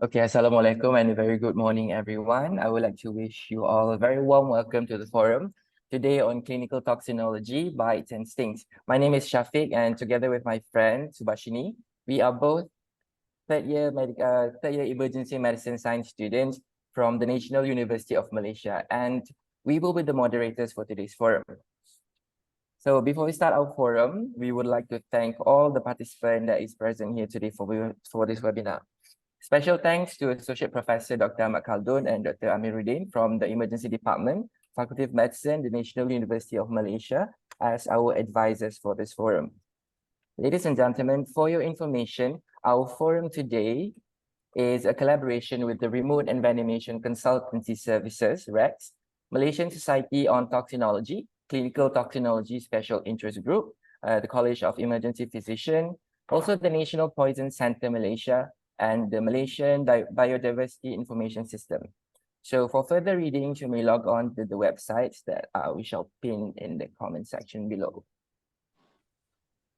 Okay, Assalamualaikum and a very good morning, everyone. I would like to wish you all a very warm welcome to the forum today on clinical toxinology, bites and stings. My name is Shafiq, and together with my friend Subashini, we are both third year emergency medicine science students from the National University of Malaysia, and we will be the moderators for today's forum. So before we start our forum, we would like to thank all the participants that is present here today for this webinar. Special thanks to Associate Professor Dr. Ahmad Khaldun and Dr. Amiruddin from the Emergency Department, Faculty of Medicine, the National University of Malaysia, as our advisors for this forum. Ladies and gentlemen, for your information, our forum today is a collaboration with the Remote Envenomation Consultancy Services, RECS, Malaysian Society on Toxinology, Clinical Toxinology Special Interest Group, the College of Emergency Physician, also the National Poison Center Malaysia, and the Malaysian Biodiversity Information System. So for further readings, you may log on to the websites that we shall pin in the comment section below.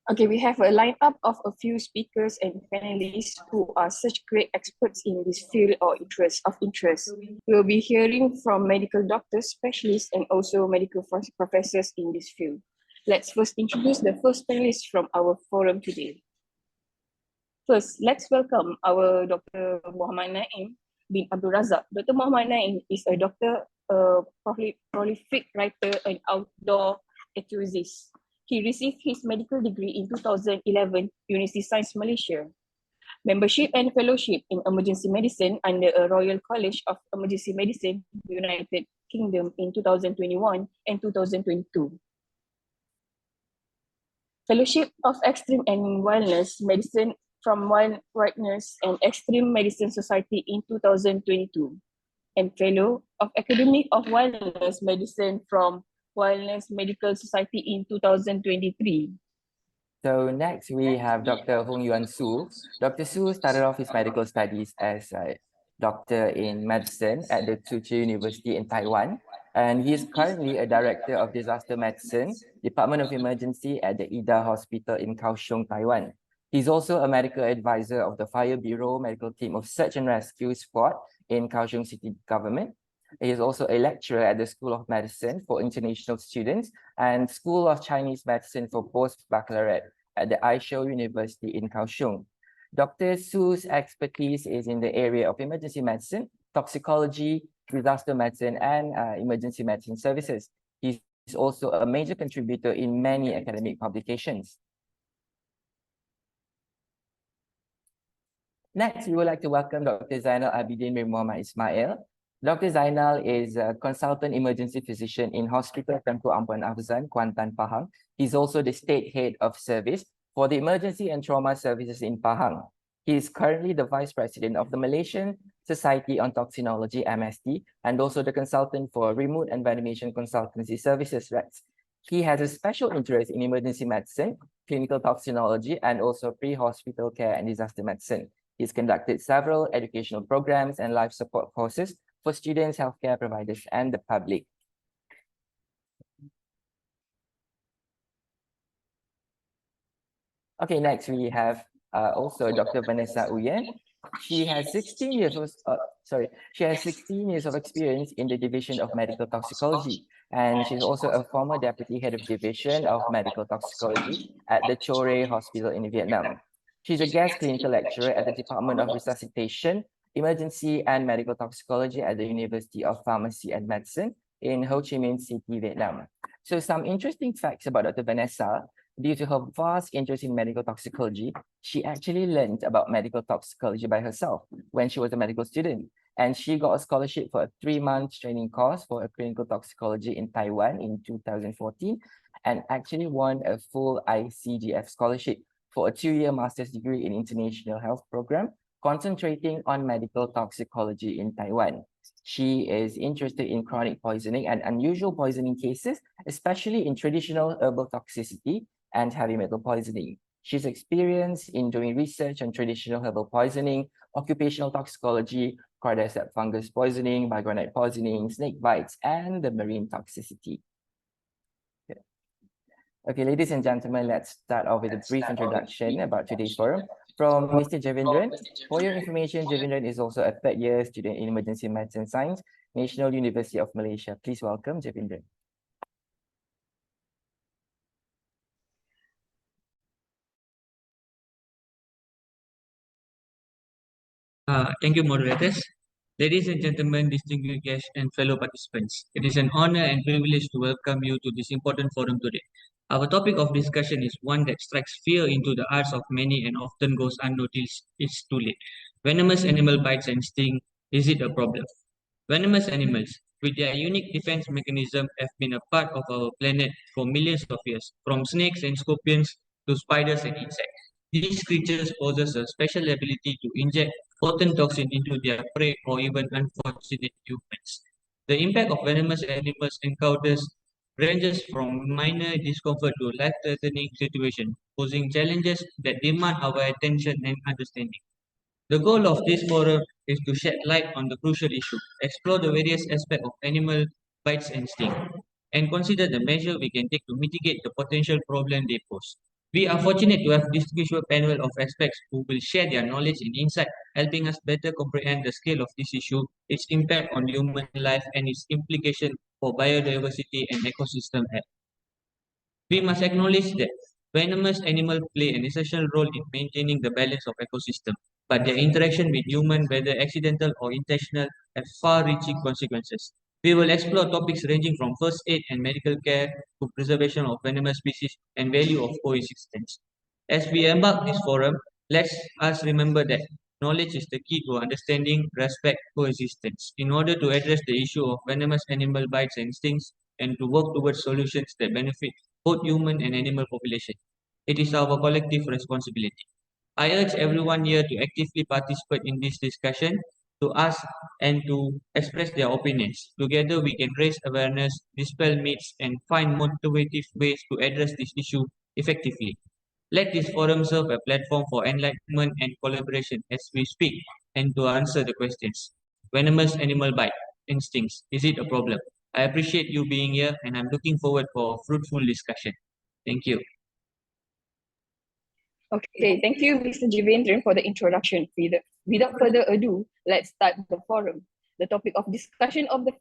Okay, we have a lineup of a few speakers and panelists who are such great experts in this field or interest. We'll be hearing from medical doctors, specialists, and also medical professors in this field. Let's first introduce the first panelist from our forum today. First, let's welcome our Dr. Muhammad Naim bin Abdul Razak. Dr. Muhammad Naim is a doctor, prolific writer, and outdoor enthusiast. He received his medical degree in 2011, University Science Malaysia. Membership and fellowship in emergency medicine under a Royal College of Emergency Medicine, United Kingdom in 2021 and 2022. Fellowship of Extreme and Wellness Medicine from Wilderness and Extreme Medicine Society in 2022, and Fellow of Academy of Wellness Medicine from Wellness Medical Society in 2023. So next we have Dr. Hong Yuan Su. Dr. Su started off his medical studies as a doctor in medicine at the Tsinghua University in Taiwan, and he is currently a director of disaster medicine, Department of Emergency at the Ida Hospital in Kaohsiung, Taiwan. He's also a medical advisor of the Fire Bureau Medical Team of Search and Rescue Squad in Kaohsiung City Government. He is also a lecturer at the School of Medicine for International Students and School of Chinese Medicine for Post-Baccalaureate at the Aishou University in Kaohsiung. Dr. Su's expertise is in the area of emergency medicine, toxicology, disaster medicine, and emergency medicine services. He's also a major contributor in many academic publications. Next, we would like to welcome Dr. Zainal Abidin bin Muhammad Ismail. Dr. Zainal is a consultant emergency physician in Hospital Tengku Ampuan Afzan, Kuantan, Pahang. He's also the state head of service for the emergency and trauma services in Pahang. He is currently the vice president of the Malaysian Society on Toxinology, MST, and also the consultant for Remote Envenomation Consultancy Services, RECS. He has a special interest in emergency medicine, clinical toxinology, and also pre-hospital care and disaster medicine. He's conducted several educational programs and life support courses for students, healthcare providers, and the public. Okay, next we have also Dr. Vanessa Uyen. She has 16 years of experience in the Division of Medical Toxicology, and she's also a former Deputy Head of Division of Medical Toxicology at the Chore Hospital in Vietnam. She's a guest clinical lecturer at the Department of Resuscitation, Emergency and Medical Toxicology at the University of Pharmacy and Medicine in Ho Chi Minh City, Vietnam. So some interesting facts about Dr. Vanessa. Due to her vast interest in medical toxicology, she actually learned about medical toxicology by herself when she was a medical student. And she got a scholarship for a 3-month training course for a clinical toxicology in Taiwan in 2014, and actually won a full ICGF scholarship for a 2-year master's degree in international health program, concentrating on medical toxicology in Taiwan. She is interested in chronic poisoning and unusual poisoning cases, especially in traditional herbal toxicity and heavy metal poisoning. She's experienced in doing research on traditional herbal poisoning, occupational toxicology, cordyceps fungus poisoning, bigranite poisoning, snake bites, and the marine toxicity. Okay, ladies and gentlemen, let's start off with a brief introduction about today's forum. from Mr. Javindran. For your information, Javindran is also a third-year student in Emergency Medicine Science, National University of Malaysia. Please welcome Javindran. Thank you, moderators. Ladies and gentlemen, distinguished guests and fellow participants, it is an honor and privilege to welcome you to this important forum today. Our topic of discussion is one that strikes fear into the hearts of many and often goes unnoticed. It's too late. Venomous animal bites and sting, is it a problem? Venomous animals, with their unique defense mechanism, have been a part of our planet for millions of years, from snakes and scorpions to spiders and insects. These creatures possess a special ability to inject potent toxin into their prey or even unfortunate humans. The impact of venomous animals encounters ranges from minor discomfort to life-threatening situation, posing challenges that demand our attention and understanding. The goal of this forum is to shed light on the crucial issue, explore the various aspects of animal bites and sting, and consider the measure we can take to mitigate the potential problem they pose. We are fortunate to have distinguished panel of experts who will share their knowledge and insight, helping us better comprehend the scale of this issue, its impact on human life, and its implication for biodiversity and ecosystem health. We must acknowledge that venomous animals play an essential role in maintaining the balance of ecosystem, but their interaction with human, whether accidental or intentional, have far-reaching consequences. We will explore topics ranging from first aid and medical care to preservation of venomous species and value of coexistence. As we embark this forum, let us remember that knowledge is the key to understanding, respect, coexistence. In order to address the issue of venomous animal bites and stings, and to work towards solutions that benefit both human and animal population, it is our collective responsibility. I urge everyone here to actively participate in this discussion, to ask and to express their opinions. Together, we can raise awareness, dispel myths, and find motivative ways to address this issue effectively. Let this forum serve a platform for enlightenment and collaboration as we speak and to answer the questions. Venomous animal bite, instincts, is it a problem? I appreciate you being here and I'm looking forward for a fruitful discussion. Thank you. Okay, thank you, Mr. Javindran, for the introduction. Without further ado, let's start the forum. The topic of discussion of the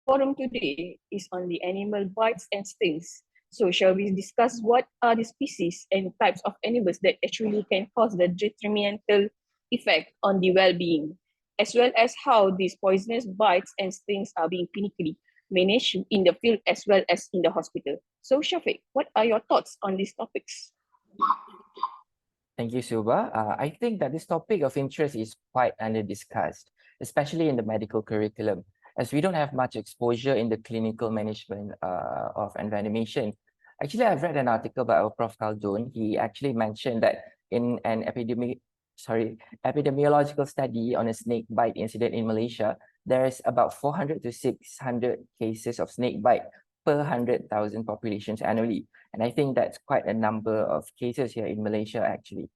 forum today is on the animal bites and stings. So shall we discuss what are the species and types of animals that actually can cause the detrimental effect on the well-being, as well as how these poisonous bites and stings are being clinically managed in the field as well as in the hospital. So Shafiq, what are your thoughts on these topics? Thank you, Suba. I think that this topic of interest is quite under-discussed, especially in the medical curriculum, as we don't have much exposure in the clinical management of envenomation. Actually, I've read an article by our Prof. Khaldun. He actually mentioned that in an epidemiological study on a snake bite incident in Malaysia, there's about 400 to 600 cases of snake bite per 100,000 populations annually. And I think that's quite a number of cases here in Malaysia, actually.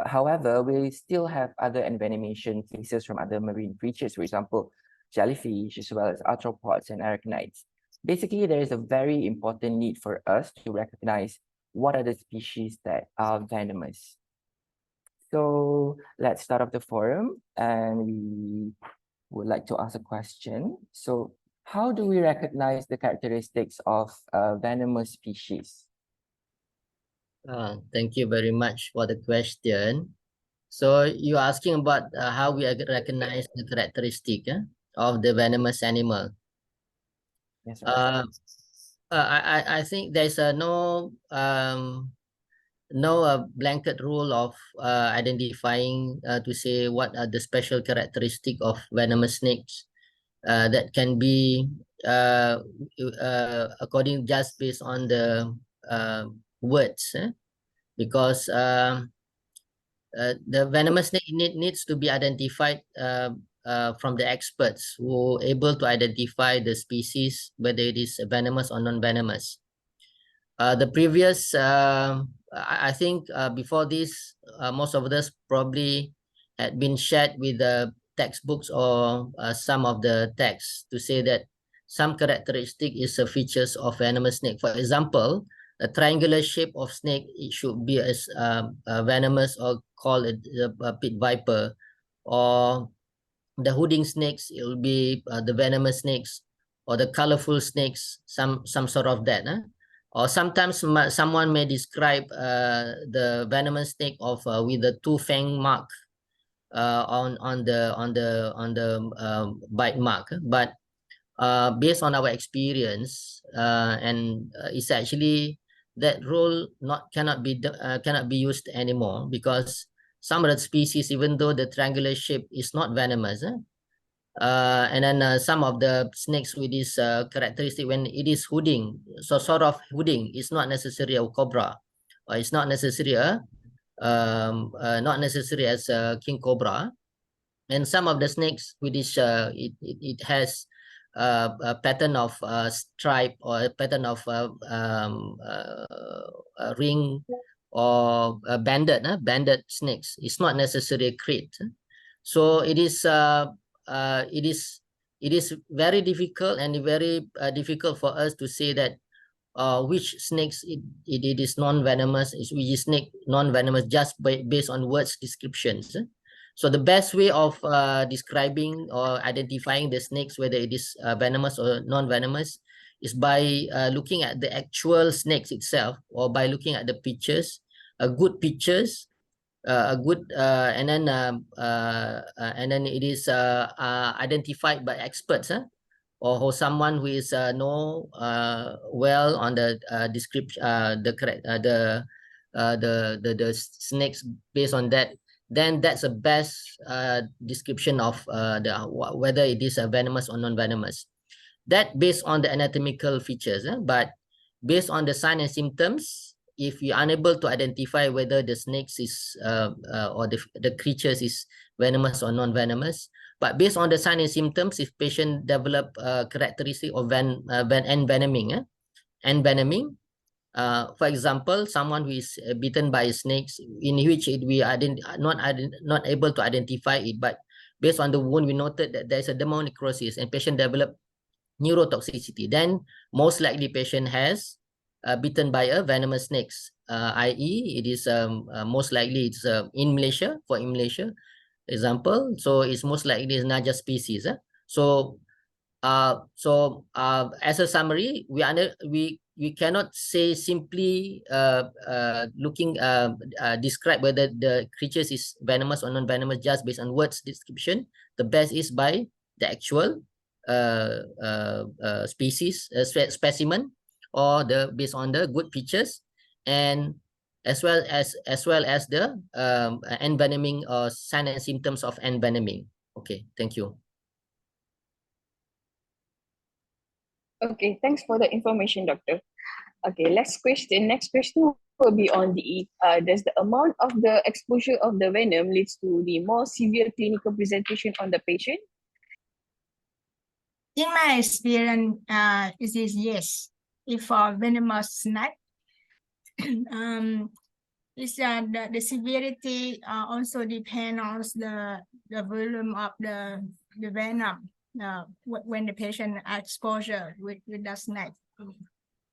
However, we still have other envenomation cases from other marine creatures, for example, jellyfish, as well as arthropods and arachnids. Basically, there is a very important need for us to recognize what are the species that are venomous. So let's start off the forum, and we would like to ask a question. So how do we recognize the characteristics of venomous species? Thank you very much for the question. So you're asking about how we recognize the characteristic of the venomous animal. Yes, I think there's no blanket rule of identifying to say what are the special characteristic of venomous snakes that can be according just based on the words, because the venomous snake needs to be identified from the experts who are able to identify the species, whether it is venomous or non-venomous. The previous, I think before this, most of us probably had been shared with the textbooks or some of the texts to say that some characteristic is a features of venomous snake. For example, a triangular shape of snake, it should be as venomous or called a pit viper, or the hooding snakes, it will be the venomous snakes, or the colorful snakes, some sort of that. Or sometimes someone may describe the venomous snake of with the two fang mark on the bite mark. But based on our experience, and it's actually that rule cannot be used anymore, because some of the species, even though the triangular shape is not venomous, and then some of the snakes with this characteristic, when it is hooding, so sort of hooding, it's not necessarily a cobra, or it's not necessarily not necessary as a king cobra. And some of the snakes with this it has a pattern of stripe, or a pattern of a ring, or banded snakes. It's not necessarily a crate. So it is very difficult, and very difficult for us to say that which snakes it is non-venomous, which is snake non-venomous, just based on words descriptions. So the best way of describing or identifying the snakes, whether it is venomous or non-venomous, is by looking at the actual snakes itself, or by looking at the pictures, good pictures, and then it is identified by experts, or someone who is know well on the description, the snakes. Based on that, then that's the best description of whether it is venomous or non-venomous. That based on the anatomical features, but based on the signs and symptoms, if you're unable to identify whether the snakes is or the creatures is venomous or non-venomous, but based on the signs and symptoms, if patient develop characteristic of envenoming, for example, someone who is bitten by snakes, in which we are not able to identify it, but based on the wound, we noted that there is a dermal necrosis and patient develop neurotoxicity, then most likely patient has bitten by a venomous snakes, i.e. it is most likely it's in Malaysia, example, so it's most likely is Naja species. So as a summary, we cannot say simply looking describe whether the creatures is venomous or non-venomous just based on words description. The best is by the actual species specimen, or based on the good pictures, and as well as the envenoming or signs and symptoms of envenoming. Okay, thank you. Okay, thanks for the information, doctor. Okay, next question will be on the does the amount of the exposure of the venom leads to the more severe clinical presentation on the patient? In my experience, it is yes. If for venomous snake, it's the severity also depend on the volume of the venom when the patient exposure with the snake.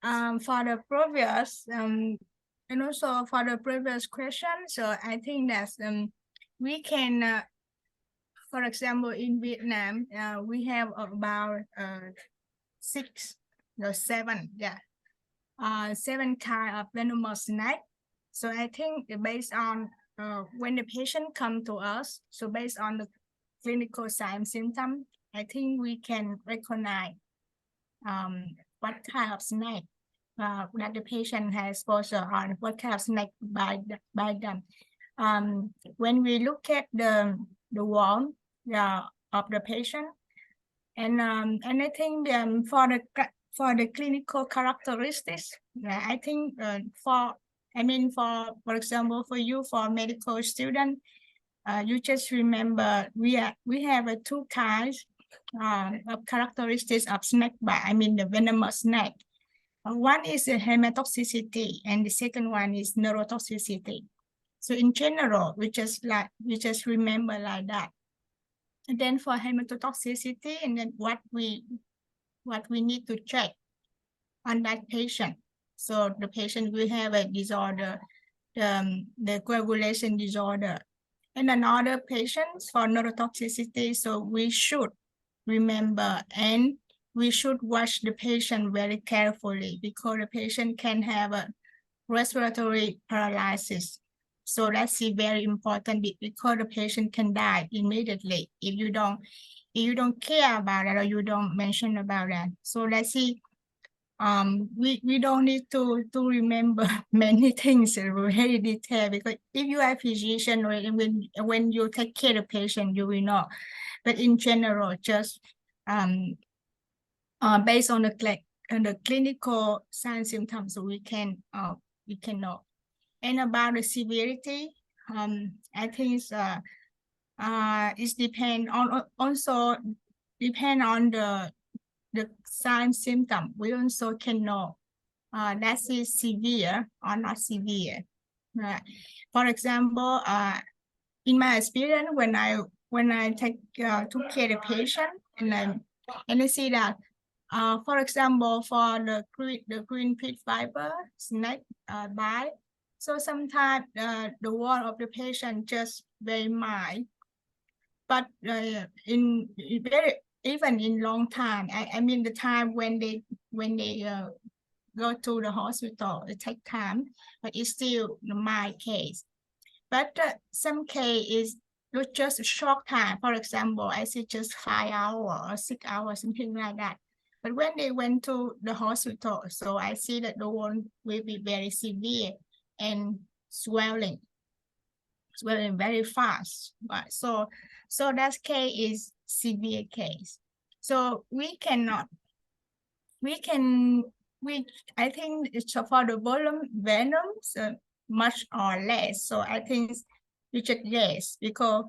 For the previous and also for the previous question, so I think that we can for example, in Vietnam, we have about 6 or 7, seven kind of venomous snake. So I think based on when the patient come to us, so based on the clinical signs symptom, I think we can recognize what kind of snake that the patient has exposure on, what kind of snake by them. When we look at the wound of the patient, and I think for the clinical characteristics, I think for example, for you, for medical student, you just remember we have 2 kinds of characteristics of snake bite. The venomous snake. One is the hematotoxicity, and the second one is neurotoxicity. So in general, we just remember like that. And then for hematotoxicity, and then what we need to check on that patient. So the patient will have a disorder, the coagulation disorder. And another patients for neurotoxicity, so we should remember and we should watch the patient very carefully because the patient can have a respiratory paralysis. So that's very important because the patient can die immediately if you don't care about it or you don't mention about that. So let's see. We don't need to remember many things very detailed because if you are a physician or when you take care of the patient, you will know. But in general, just based on the clinical sign symptoms, so we can know. And about the severity, I think it's depend on also depend on the sign symptom. We also can know that is severe or not severe. Right. For example, in my experience, when I took care of the patient and I see that, for example, for the green pit viper snake bite, so sometimes the wound of the patient just very mild, but in very even in long time, I mean the time when they go to the hospital, it take time, but it's still my case. But some case is just a short time. For example, I see just 5 hours or 6 hours, something like that. But when they went to the hospital, so I see that the wound will be very severe and swelling very fast. But so that case is severe case. So I think it's for the volume venoms much or less. So I think we should yes, because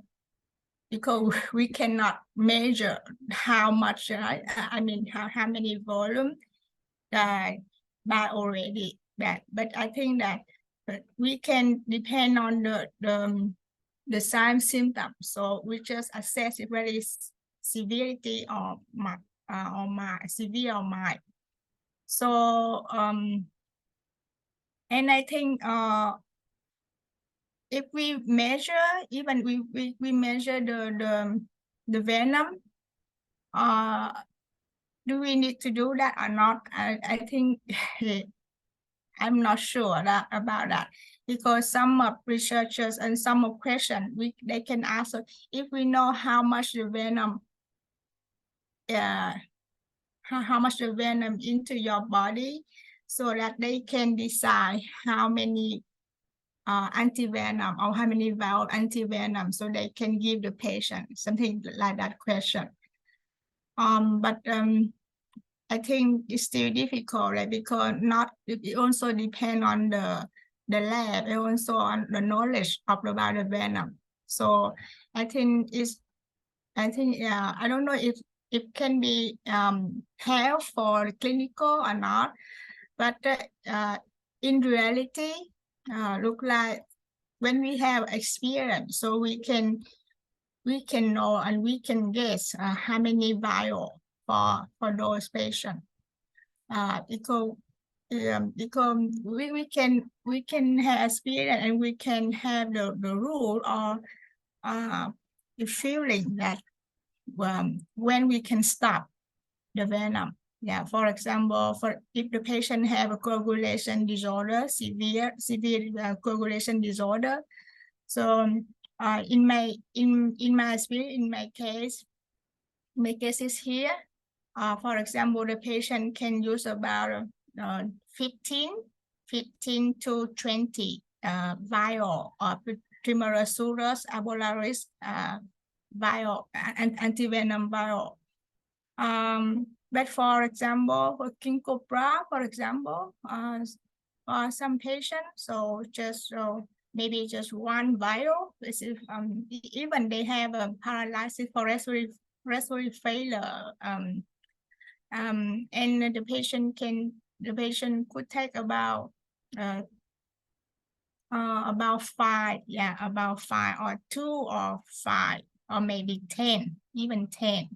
we cannot measure how much, I mean, how many volume by already that, but I think that we can depend on the sign symptoms. So we just assess if whether it's severity or severe or mild. So and I think if we measure, even we measure the venom, do we need to do that or not? I think I'm not sure about that, because some of researchers and some of questions they can answer if we know how much the venom, how much the venom into your body, so that they can decide how many anti-venom or how many vial anti-venom, so they can give the patient something like that question. But I think it's still difficult, right? Because it also depends on the lab and also on the knowledge about the venom. So I think I don't know if it can be held for clinical or not, but in reality, look like when we have experience, so we can know and we can guess how many vial for those patients. Because we can have experience and we can have the rule or the feeling that when we can stop the venom. Yeah, for example, if the patient have a coagulation disorder, severe coagulation disorder. So in my experience, in my case is here. For example, the patient can use about 15 to 20 vial of Trimeresurus arbolaris vial and antivenom vial. But for example, for king cobra, for example, some patients, so just maybe just one vial. This is, even they have a paralysis for respiratory failure. And the patient could take about 5, yeah, about 5 or 2 or 5 or maybe 10, even 10.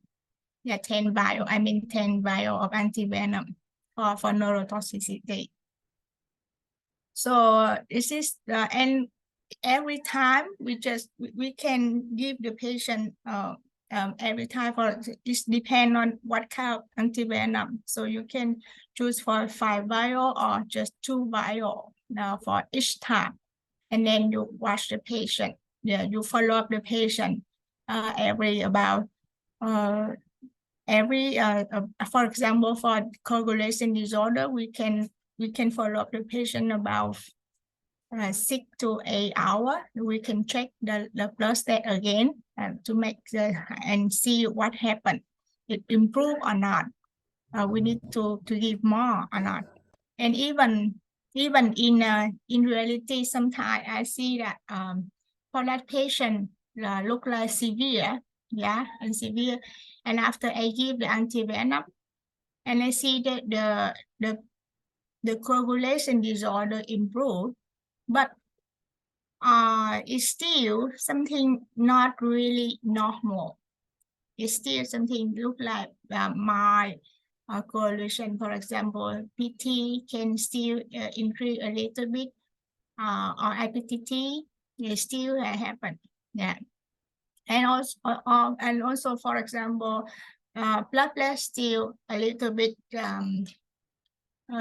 Yeah, 10 vial, I mean 10 vial of antivenom for neurotoxicity. So this is and every time we can give the patient every time for this depend on what kind of antivenom. So you can choose for 5 vial or just 2 vial for each time, and then you watch the patient. Yeah, you follow up the patient every about for example, for coagulation disorder, we can follow up the patient about 6 to 8 hours. We can check the blood state again to make and see what happened. It improved or not. We need to give more or not. And even in reality, sometimes I see that for that patient look like severe, and severe, and after I give the antivenom, and I see that the coagulation disorder improved, but it's still something not really normal. It's still something look like mild coagulation. For example, PT can still increase a little bit, or IPTT still happen. Yeah, and also for example, blood plasma still a little bit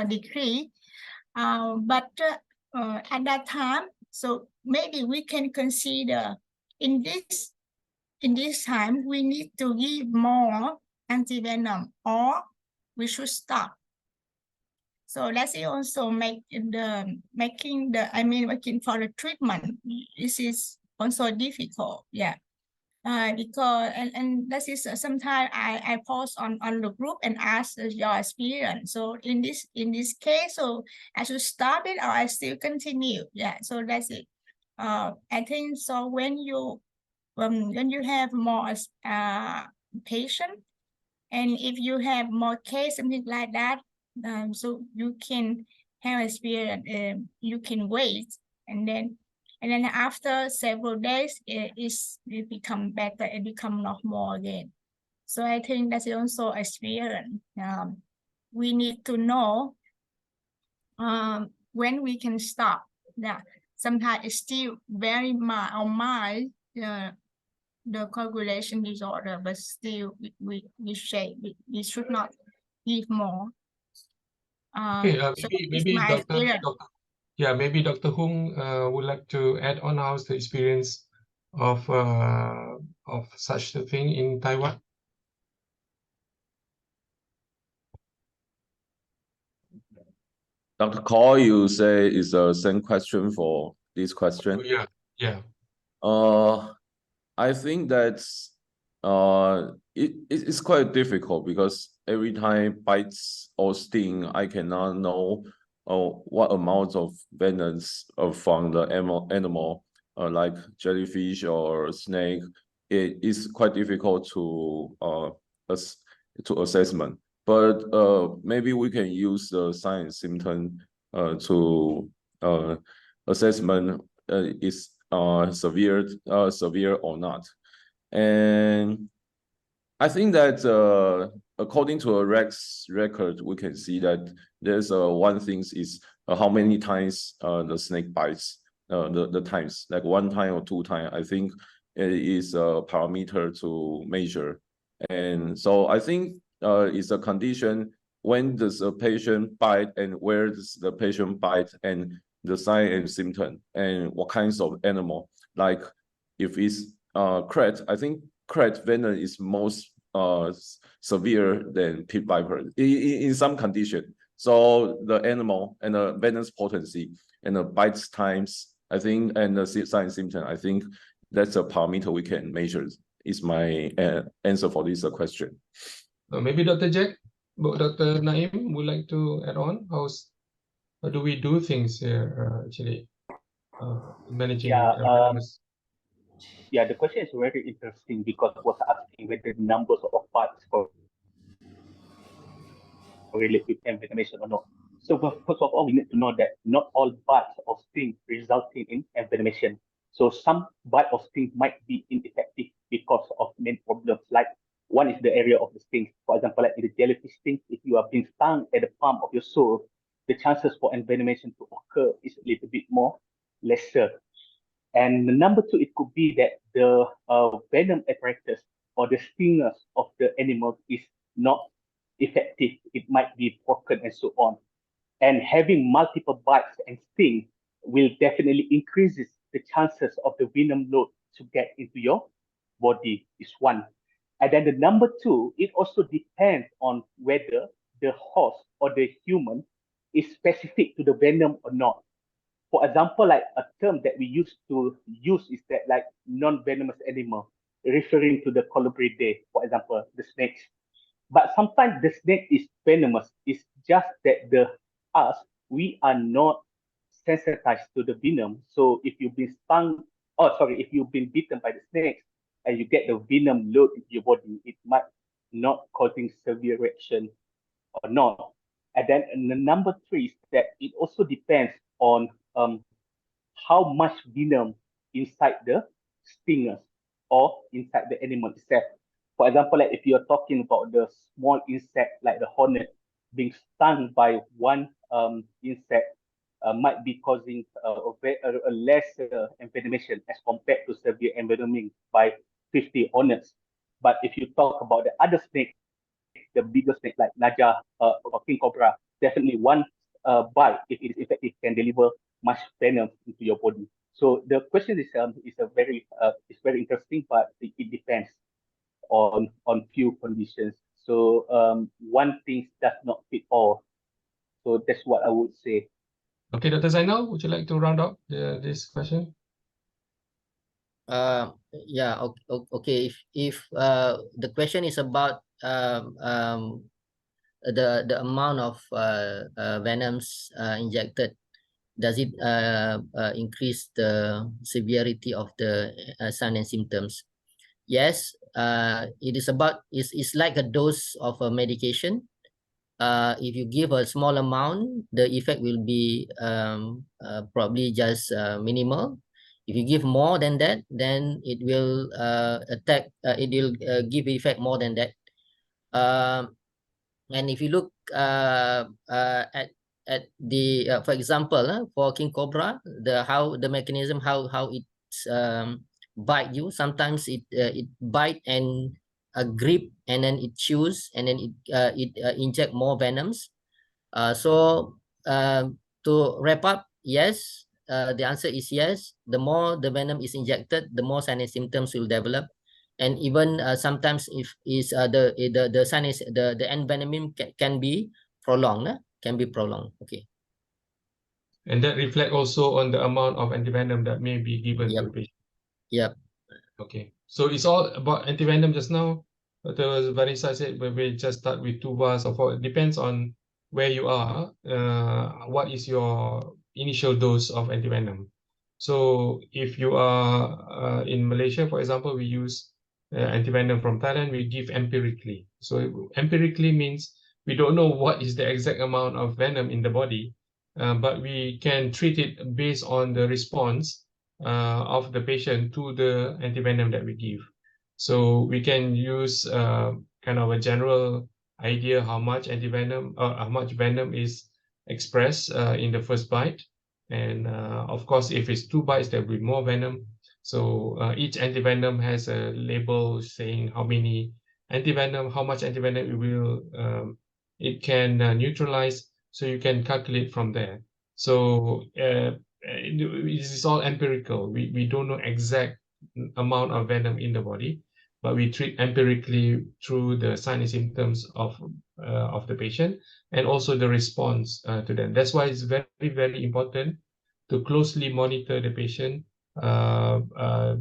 decrease, but at that time, so maybe we can consider in this time we need to give more antivenom, or we should stop. So that's also making for the treatment. This is also difficult, yeah. Because and this is sometimes I post on the group and ask your experience. So in this case, so I should stop it or I still continue. Yeah, so that's it. I think so when you have more patient, and if you have more case, something like that, so you can have experience. You can wait, and then after several days, it become better. It become normal again. So I think that's also experience. We need to know when we can stop. Yeah, sometimes it's still very mild, the coagulation disorder, but still we should not give more. Okay, So maybe my experience. maybe Dr. Hung would like to add on how's the experience of such a thing in Taiwan. Dr. Call, you say is the same question for this question? Yeah. I think that's it's quite difficult because every time bites or sting, I cannot know what amount of venons from the animal, like jellyfish or snake. It is quite difficult to assessment. But maybe we can use the sign and symptom to assessment is severe or not. And I think that according to a Rex record, we can see that there's one thing is how many times the snake bites, the times, like 1 time or 2 times. I think it is a parameter to measure. And so I think it's a condition when does a patient bite and where does the patient bite and the sign and symptom and what kinds of animal. Like if it's crate, I think crate venom is most severe than pit viper in some condition. So the animal and the venom's potency and the bites times, I think, and the sign and symptom, I think that's a parameter we can measure. Is my answer for this question. Maybe Dr. Jack, Dr. Naim would like to add on. How do we do things here actually managing venomous? Yeah, the question is very interesting because it was asking whether the numbers of parts correlate with envenomation or not. So first of all, we need to know that not all bites of sting resulting in envenomation. So some bite of sting might be ineffective because of many problems. Like one is the area of the sting. For example, like in the jellyfish sting, if you are being stung at the palm of your sole, the chances for envenomation to occur is a little bit more lesser. And the number two, it could be that the venom apparatus or the stingers of the animal is not effective. It might be broken and so on. And having multiple bites and sting will definitely increases the chances of the venom load to get into your body is one. And then the number two, it also depends on whether the horse or the human is specific to the venom or not. For example, like a term that we used to use is that like non-venomous animal, referring to the colubridae, for example, the snakes. But sometimes the snake is venomous. It's just that us, we are not sensitized to the venom. So if you've been stung, if you've been bitten by the snakes and you get the venom load into your body, it might not causing severe reaction or not. And then the number three is that it also depends on how much venom inside the stingers or inside the animal itself. For example, like if you're talking about the small insect like the hornet being stung by one insect might be causing a lesser envenomation as compared to severe envenoming by 50 hornets. But if you talk about the other snake, the bigger snake like Naja or King Cobra, definitely one bite, if it is effective, can deliver much venom into your body. So the question is very interesting, but it depends on few conditions. So one thing does not fit all. So that's what I would say. Okay, Dr. Zainal, would you like to round up this question? Yeah, okay. If the question is about the amount of venoms injected, does it increase the severity of the sign and symptoms? Yes, it is about, it's like a dose of a medication. If you give a small amount, the effect will be probably just minimal. If you give more than that, then it will give effect more than that. And if you look at the for example, for King Cobra, the mechanism how it bite you. Sometimes it bite and grip, and then it chews, and then it inject more venoms. So to wrap up, yes, the answer is yes. The more the venom is injected, the more signs and symptoms will develop. And even sometimes if the sign is the envenoming can be prolonged, Okay. And that reflect also on the amount of antivenom that may be given to the patient. Yep. Okay, so it's all about antivenom just now. Dr. Vanessa said we just start with 2 bars or 4. It depends on where you are. What is your initial dose of antivenom? So if you are in Malaysia, for example, we use antivenom from Thailand, we give empirically. So empirically means we don't know what is the exact amount of venom in the body, but we can treat it based on the response of the patient to the antivenom that we give. So we can use kind of a general idea how much antivenom or how much venom is expressed in the first bite. And of course, if it's 2 bites, there will be more venom. So each antivenom has a label saying how many antivenom, how much antivenom it can neutralize. So you can calculate from there. So this is all empirical. We don't know exact amount of venom in the body, but we treat empirically through the signs and symptoms of the patient and also the response to them. That's why it's very, very important to closely monitor the patient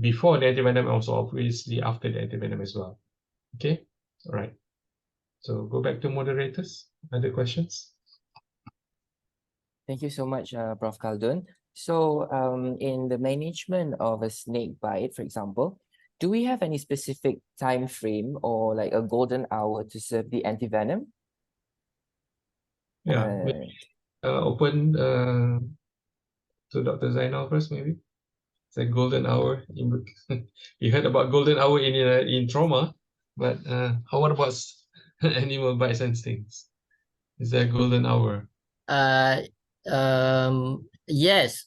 before the antivenom, also obviously after the antivenom as well. Okay, all right. So go back to moderators. Other questions? Thank you so much, Prof. Khaldun. So in the management of a snake bite, for example, do we have any specific time frame or like a golden hour to serve the antivenom? Yeah, open to Dr. Zainal first, maybe. It's a golden hour. You heard about golden hour in trauma, but how about animal bites and stings? Is there a golden hour? yes.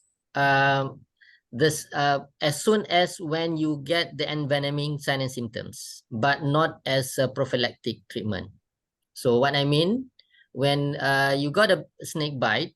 This as soon as when you get the envenoming sign and symptoms, but not as a prophylactic treatment. So what I mean, when you got a snake bite,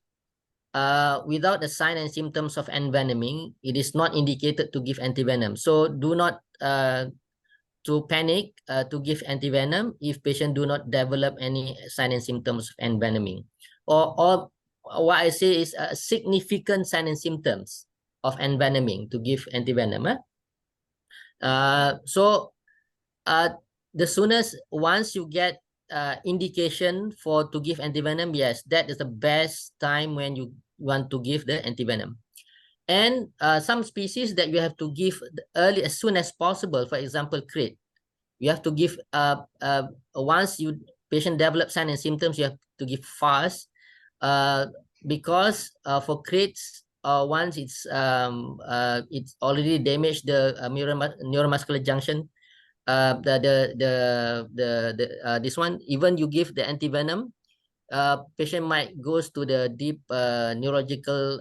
without the sign and symptoms of envenoming, it is not indicated to give antivenom. So do not to panic to give antivenom if patient do not develop any sign and symptoms of envenoming. Or what I say is a significant sign and symptoms of envenoming to give antivenom. So the soonest once you get indication for to give antivenom, yes, that is the best time when you want to give the antivenom. And some species that you have to give early as soon as possible. For example, crate. You have to give once you patient develop signs and symptoms, you have to give fast. Because for crates, once it's already damaged the neuromuscular junction, this one, even you give the antivenom, patient might goes to the deep neurological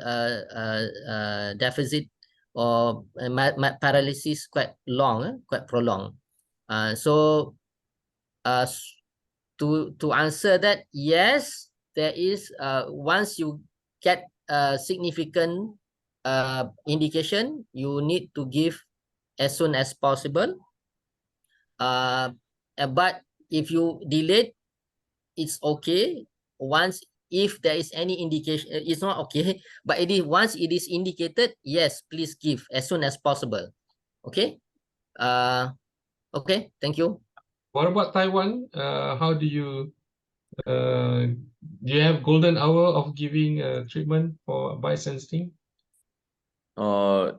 deficit or paralysis quite long, quite prolonged. So to answer that, yes, there is once you get a significant indication, you need to give as soon as possible. But if you delay, it's okay. Once if there is any indication, it's not okay. But it is once it is indicated, yes, please give as soon as possible. Okay. Okay. Thank you. What about Taiwan? How do you have golden hour of giving treatment for bites and sting?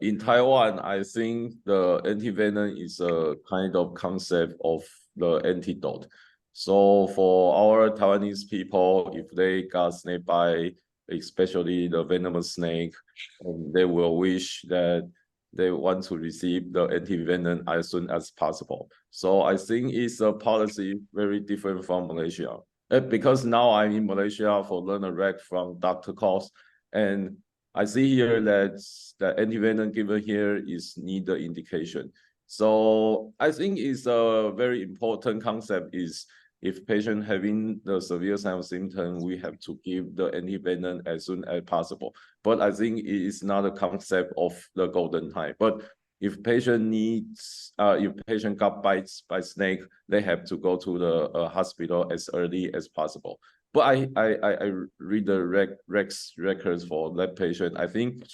In Taiwan, I think the antivenom is a kind of concept of the antidote. So for our Taiwanese people, if they got snake bite, especially the venomous snake, they will wish that they want to receive the antivenom as soon as possible. So I think it's a policy very different from Malaysia. Because now I'm in Malaysia for learn a rec from Dr. Cost, and I see here that the antivenom given here is need the indication. So I think it's a very important concept is if patient having the severe sign of symptom, we have to give the antivenom as soon as possible. But I think it is not a concept of the golden time. But if patient needs, if patient got bites by snake, they have to go to the hospital as early as possible. But I read the records for that patient. I think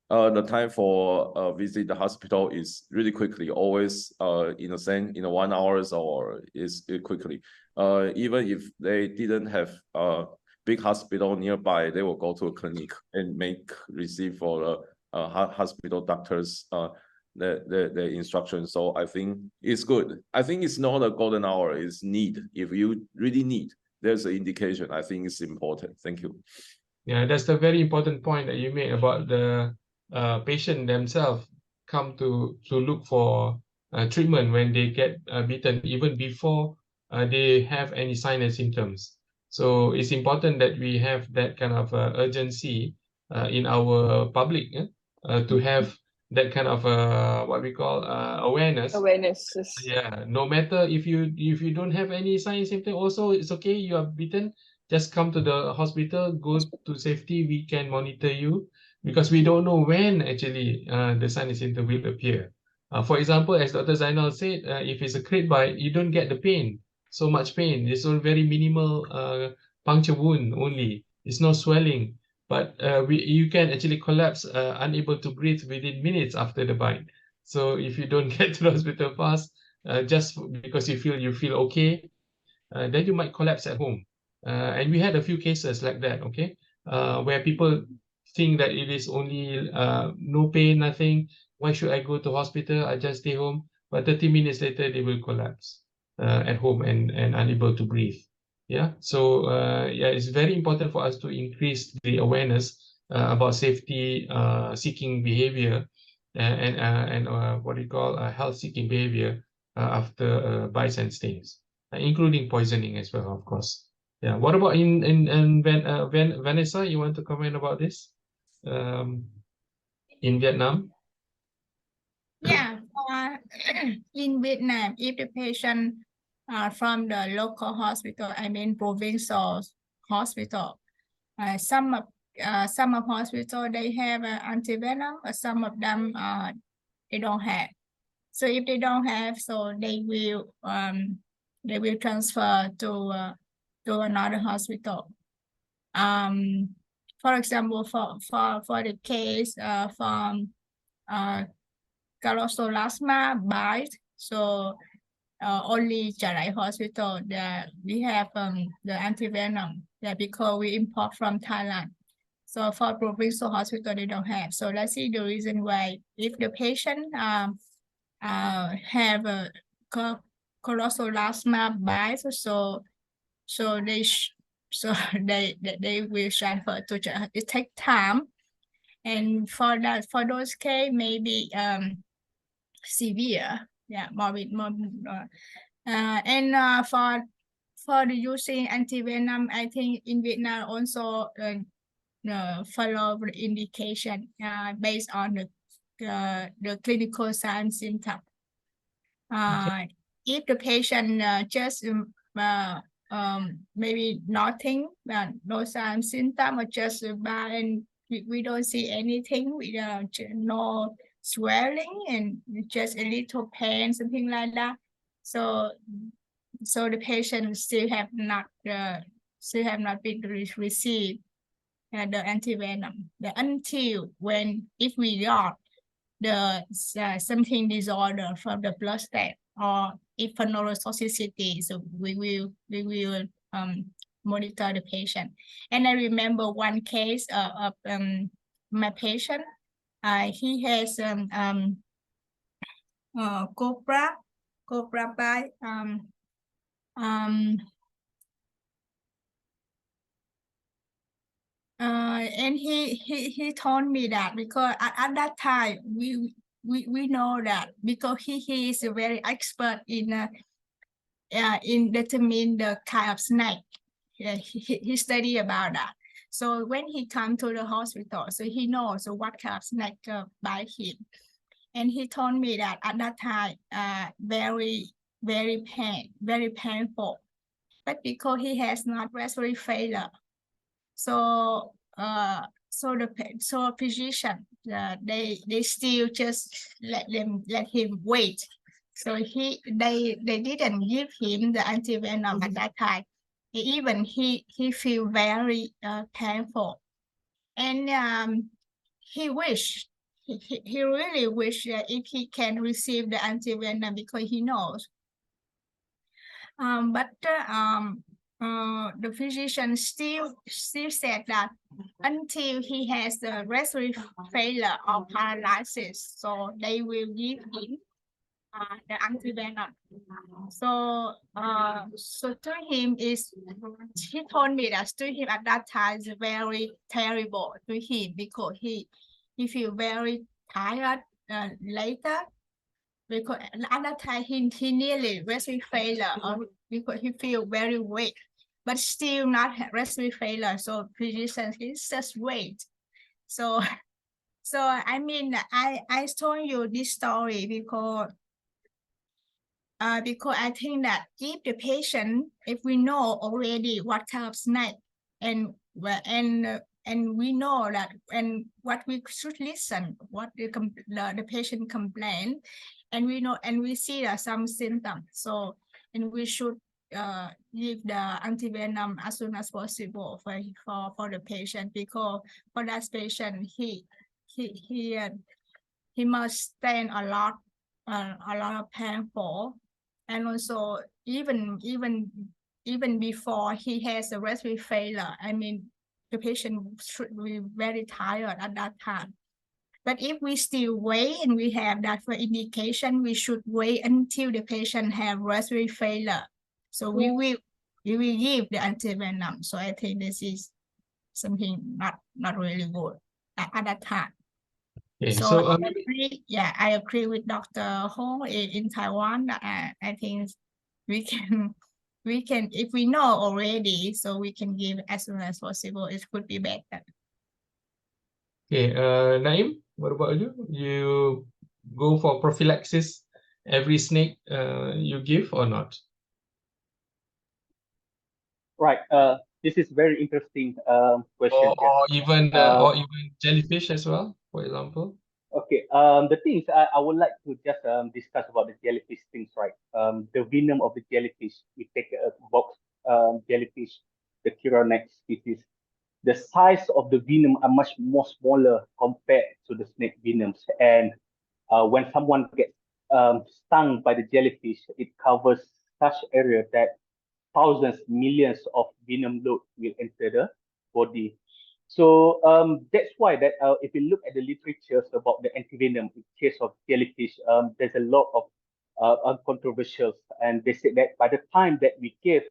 the time for visit the hospital is really quickly, always in a 1 hour or is quickly. Even if they didn't have a big hospital nearby, they will go to a clinic and receive for the hospital doctors the instructions. So I think it's good. I think it's not a golden hour, it's need. If you really need, there's an indication. I think it's important. Thank you. Yeah, that's the very important point that you made about the patient themselves come to look for treatment when they get bitten, even before they have any sign and symptoms. So it's important that we have that kind of urgency in our public to have that kind of what we call awareness. Yeah, no matter if you don't have any sign and symptom, also it's okay. You are bitten, just come to the hospital, go to safety. We can monitor you because we don't know when actually the sign and symptom will appear. For example, as Dr. Zainal said, if it's a crate bite, you don't get the pain, so much pain. It's a very minimal puncture wound only. It's no swelling, but you can actually collapse, unable to breathe within minutes after the bite. So if you don't get to the hospital fast, just because you feel okay, then you might collapse at home. And we had a few cases like that, okay, where people think that it is only no pain, nothing. Why should I go to hospital? I just stay home. But 30 minutes later, they will collapse at home and unable to breathe. Yeah, so yeah, it's very important for us to increase the awareness about safety seeking behavior and what we call health seeking behavior after bites and stings, including poisoning as well, of course. Yeah. What about in Vanessa? You want to comment about this? In Vietnam. Yeah, in Vietnam, if the patient from the local hospital, I mean provincial hospital, some of hospital they have antivenom, but some of them they don't have. So if they don't have, so they will transfer to another hospital. For example, for the case from Calostolastma bite, so only Charai Hospital that we have the antivenom, yeah, because we import from Thailand. So for provincial hospital they don't have. So let's see the reason why. If the patient have a Calostolastma bite, so they will transfer to Charai. It takes time, and for those case maybe severe, yeah, morbid, and for the using antivenom, I think in Vietnam also follow the indication based on the clinical signs symptom. If the patient just maybe nothing, no sign symptom, or just and we don't see anything, we no swelling and just a little pain, something like that. So the patient still have not been received the antivenom until when, if we got the something disorder from the blood test, or if for neurotoxicity, so we will monitor the patient. And I remember one case of my patient. He has cobra bite. And he told me that because at that time we know that because he is a very expert in determine the kind of snake. Yeah, he study about that. So when he come to the hospital, so he knows what kind of snake bite him. And he told me that at that time, very painful. But because he has not respiratory failure, so physician they still just let him wait. So they didn't give him the antivenom at that time. Even he feel very painful, and he really wish if he can receive the antivenom because he knows. But the physician still said that until he has the respiratory failure or paralysis, so they will give him the antivenom. So to him he told me that to him at that time is very terrible to him because he feel very tired later, because at that time he nearly respiratory failure, or because he feel very weak, but still not respiratory failure. So physicians, he just wait. So I mean, I told you this story because I think that if the patient, if we know already what kind of snake, and we know that, and what we should listen, what the patient complain, and we know, and we see some symptoms, so and we should give the antivenom as soon as possible for the patient, because for that patient he must stand a lot of painful. And also even before he has a respiratory failure, I mean, the patient should be very tired at that time. But if we still wait and we have that for indication, we should wait until the patient have respiratory failure. So we will give the antivenom. So I think this is something not really good at that time. Okay, so I agree with Dr. Ho in Taiwan. I think we can we can, if we know already, so we can give as soon as possible. It could be better. Okay, Naim, what about you? You go for prophylaxis every snake you give or not? Right. This is very interesting question. Or even Uh, jellyfish as well, for example. Okay, the things I would like to just discuss about the jellyfish things, right? The venom of the jellyfish, we take a box jellyfish, the Chironex species. The size of the venom are much more smaller compared to the snake venoms. And when someone gets stung by the jellyfish, it covers such area that thousands, millions of venom load will enter the body. So that's why that if you look at the literatures about the antivenom in case of jellyfish, there's a lot of controversial, and they said that by the time that we give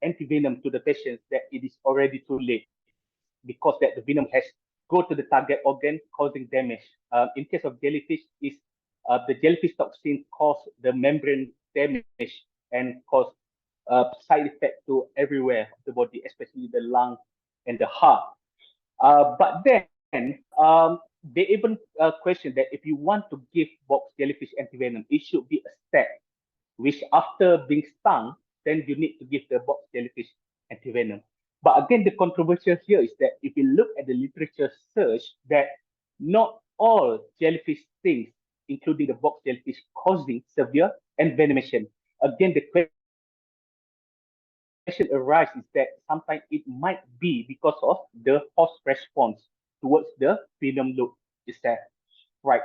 antivenom to the patients, that it is already too late because that the venom has go to the target organ, causing damage. In case of jellyfish, is the jellyfish toxin cause the membrane damage and cause side effect to everywhere of the body, especially the lung and the heart. But then they even question that if you want to give box jellyfish antivenom, it should be a step, which after being stung, then you need to give the box jellyfish antivenom. But again, the controversial here is that if you look at the literature search, that not all jellyfish stings, including the box jellyfish, causing severe envenomation. Again, the question arises is that sometimes it might be because of the host response towards the venom load itself. Right.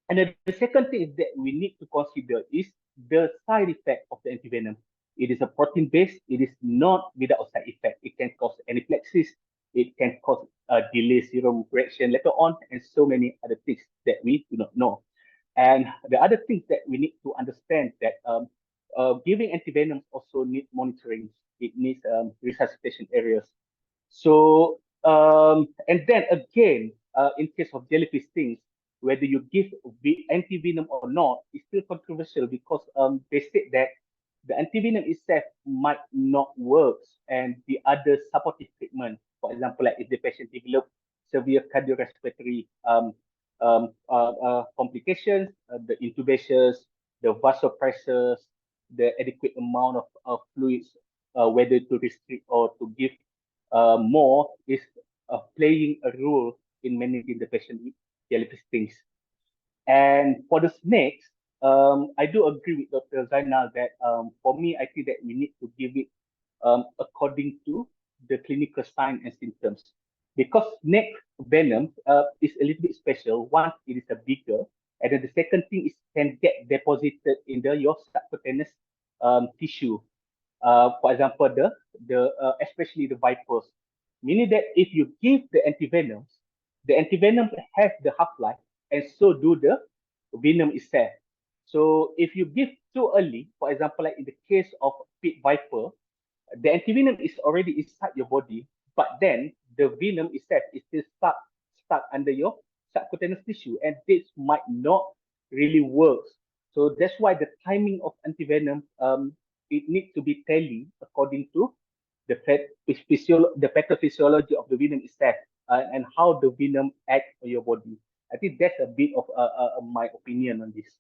And then the second thing is that we need to consider is the side effect of the antivenom. It is a protein based, it is not without side effect. It can cause anaphylaxis, it can cause a delay serum reaction later on, and so many other things that we do not know. And the other thing that we need to understand that giving antivenoms also need monitoring. It needs resuscitation areas. So, and then again, in case of jellyfish stings, whether you give antivenom or not is still controversial because they said that the antivenom itself might not work and the other supportive treatment, for example, like if the patient develops severe cardiorespiratory complications, the intubations, the vasopressors, the adequate amount of fluids, whether to restrict or to give more is playing a role in managing the patient with jellyfish stings. And for the snakes, I do agree with Dr. Zainal that for me, I think that we need to give it according to the clinical signs and symptoms. Because snake venom is a little bit special. One, it is a bigger, and then the second thing is can get deposited in your subcutaneous tissue. For example, the especially the vipers, meaning that if you give the antivenom has the half-life, and so do the venom itself. So if you give too early, for example, like in the case of pit viper, the antivenom is already inside your body, but then the venom itself is still stuck under your subcutaneous tissue, and this might not really work. So that's why the timing of antivenom it needs to be tally according to the pathophysiology of the venom itself and how the venom acts on your body. I think that's a bit of my opinion on this.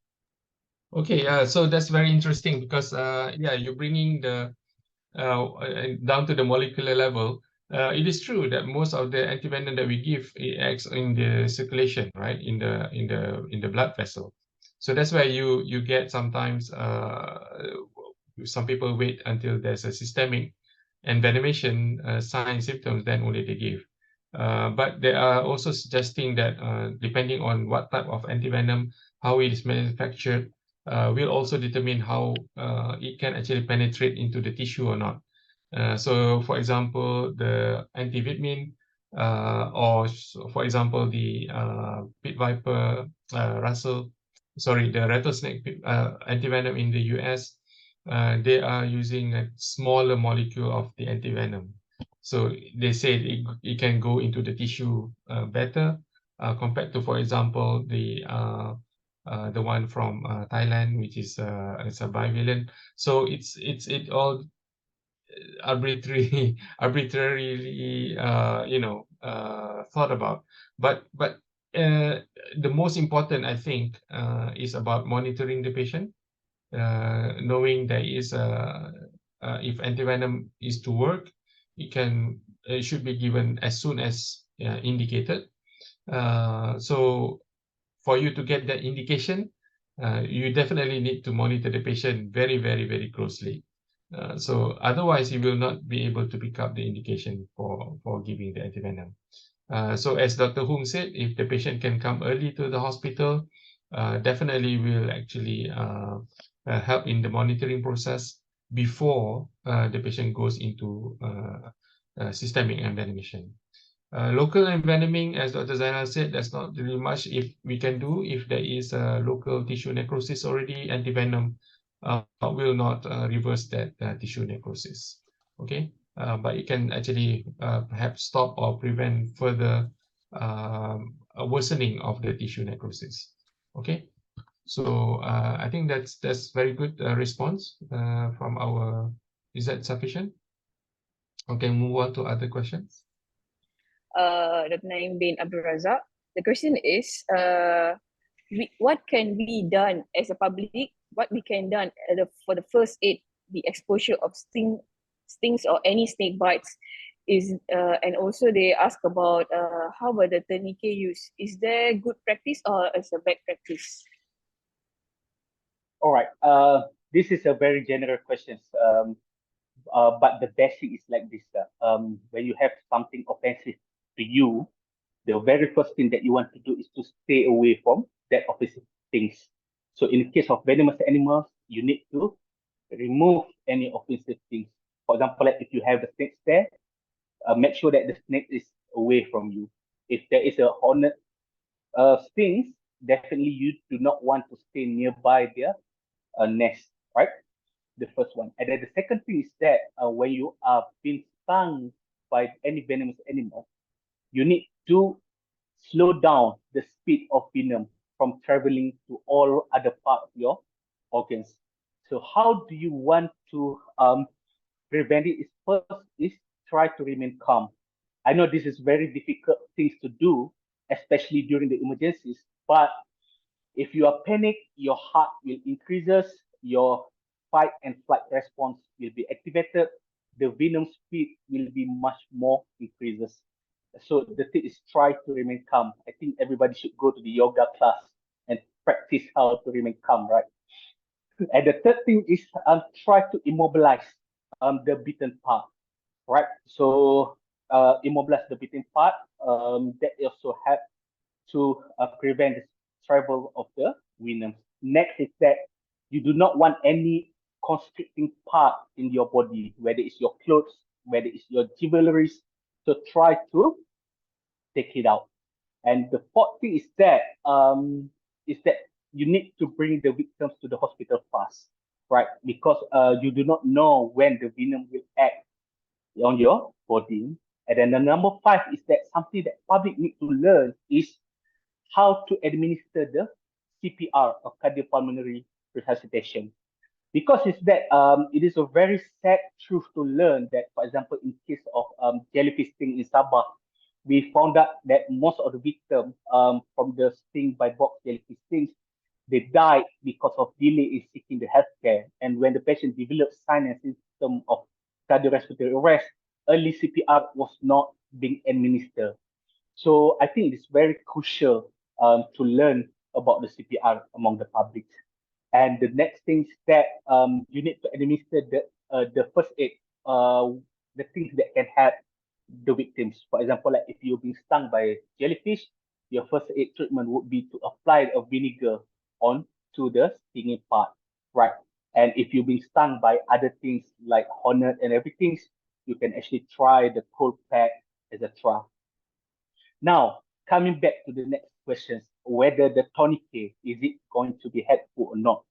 Okay, so that's very interesting because yeah, you're bringing the down to the molecular level. It is true that most of the antivenom that we give it acts in the circulation, right, in the blood vessel. So that's why you get sometimes some people wait until there's a systemic envenomation sign symptoms, then only they give. But they are also suggesting that depending on what type of antivenom, how it is manufactured, will also determine how it can actually penetrate into the tissue or not. So, for example, the antivitamin, or for example, the pit viper, the rattlesnake antivenom in the US, they are using a smaller molecule of the antivenom. So they say it can go into the tissue better compared to, for example, the the one from Thailand, which is it's a bivalent. So it all arbitrarily thought about. But the most important, I think, is about monitoring the patient, knowing there is if antivenom is to work, it should be given as soon as indicated. So for you to get that indication, you definitely need to monitor the patient very, very, very closely. So otherwise, you will not be able to pick up the indication for giving the antivenom. So as Dr. Hung said, if the patient can come early to the hospital, definitely will actually help in the monitoring process before the patient goes into systemic envenomation. Local envenoming, as Dr. Zainal said, there's not really much if we can do. If there is a local tissue necrosis already, antivenom will not reverse that tissue necrosis. Okay, but it can actually perhaps stop or prevent further a worsening of the tissue necrosis. Okay, so I think that's very good response from our. Is that sufficient? Okay, move on to other questions. Dr. Naim bin Abdul Razak. The question is, what can be done as a public? What we can done for the first aid, the exposure of stings or any snake bites is, and also they ask about how about the tourniquet use? Is there good practice or is a bad practice? All right. This is a very general question. But the basic is like this. When you have something offensive to you, the very first thing that you want to do is to stay away from that offensive things. So in the case of venomous animals, you need to remove any offensive things. For example, like if you have the snakes there, make sure that the snake is away from you. If there is a hornet stings, definitely you do not want to stay nearby their nest, right? The first one. And then the second thing is that when you are being stung by any venomous animal, you need to slow down the speed of venom from traveling to all other parts of your organs. So how do you want to prevent it? Is first is try to remain calm. I know this is very difficult things to do, especially during the emergencies, but if you are panicked, your heart will increases, your fight and flight response will be activated, the venom speed will be much more increases. So the thing is try to remain calm. I think everybody should go to the yoga class and practice how to remain calm, right? And the third thing is try to immobilize the bitten part, right? So immobilize the bitten part. That also help to prevent the travel of the venoms. Next is that you do not want any constricting part in your body, whether it's your clothes, whether it's your jewelry. So try to take it out. And the fourth thing is that you need to bring the victims to the hospital fast, right? Because you do not know when the venom will act on your body. And then the number 5 is that something that public need to learn is how to administer the CPR or cardiopulmonary resuscitation. Because it's that it is a very sad truth to learn that, for example, in case of jellyfish sting in Sabah, we found out that most of the victims from the sting by box jellyfish stings, they died because of delay in seeking the healthcare. And when the patient developed signs and symptoms of cardiorespiratory arrest, early CPR was not being administered. So I think it is very crucial to learn about the CPR among the public. And the next thing is that you need to administer the first aid, the things that can help the victims. For example, like if you're being stung by jellyfish, your first aid treatment would be to apply a vinegar on to the stinging part, right? And if you're being stung by other things like hornet and everything, you can actually try the cold pack, etc. Now, coming back to the next questions, whether the tourniquet, is it going to be helpful or not?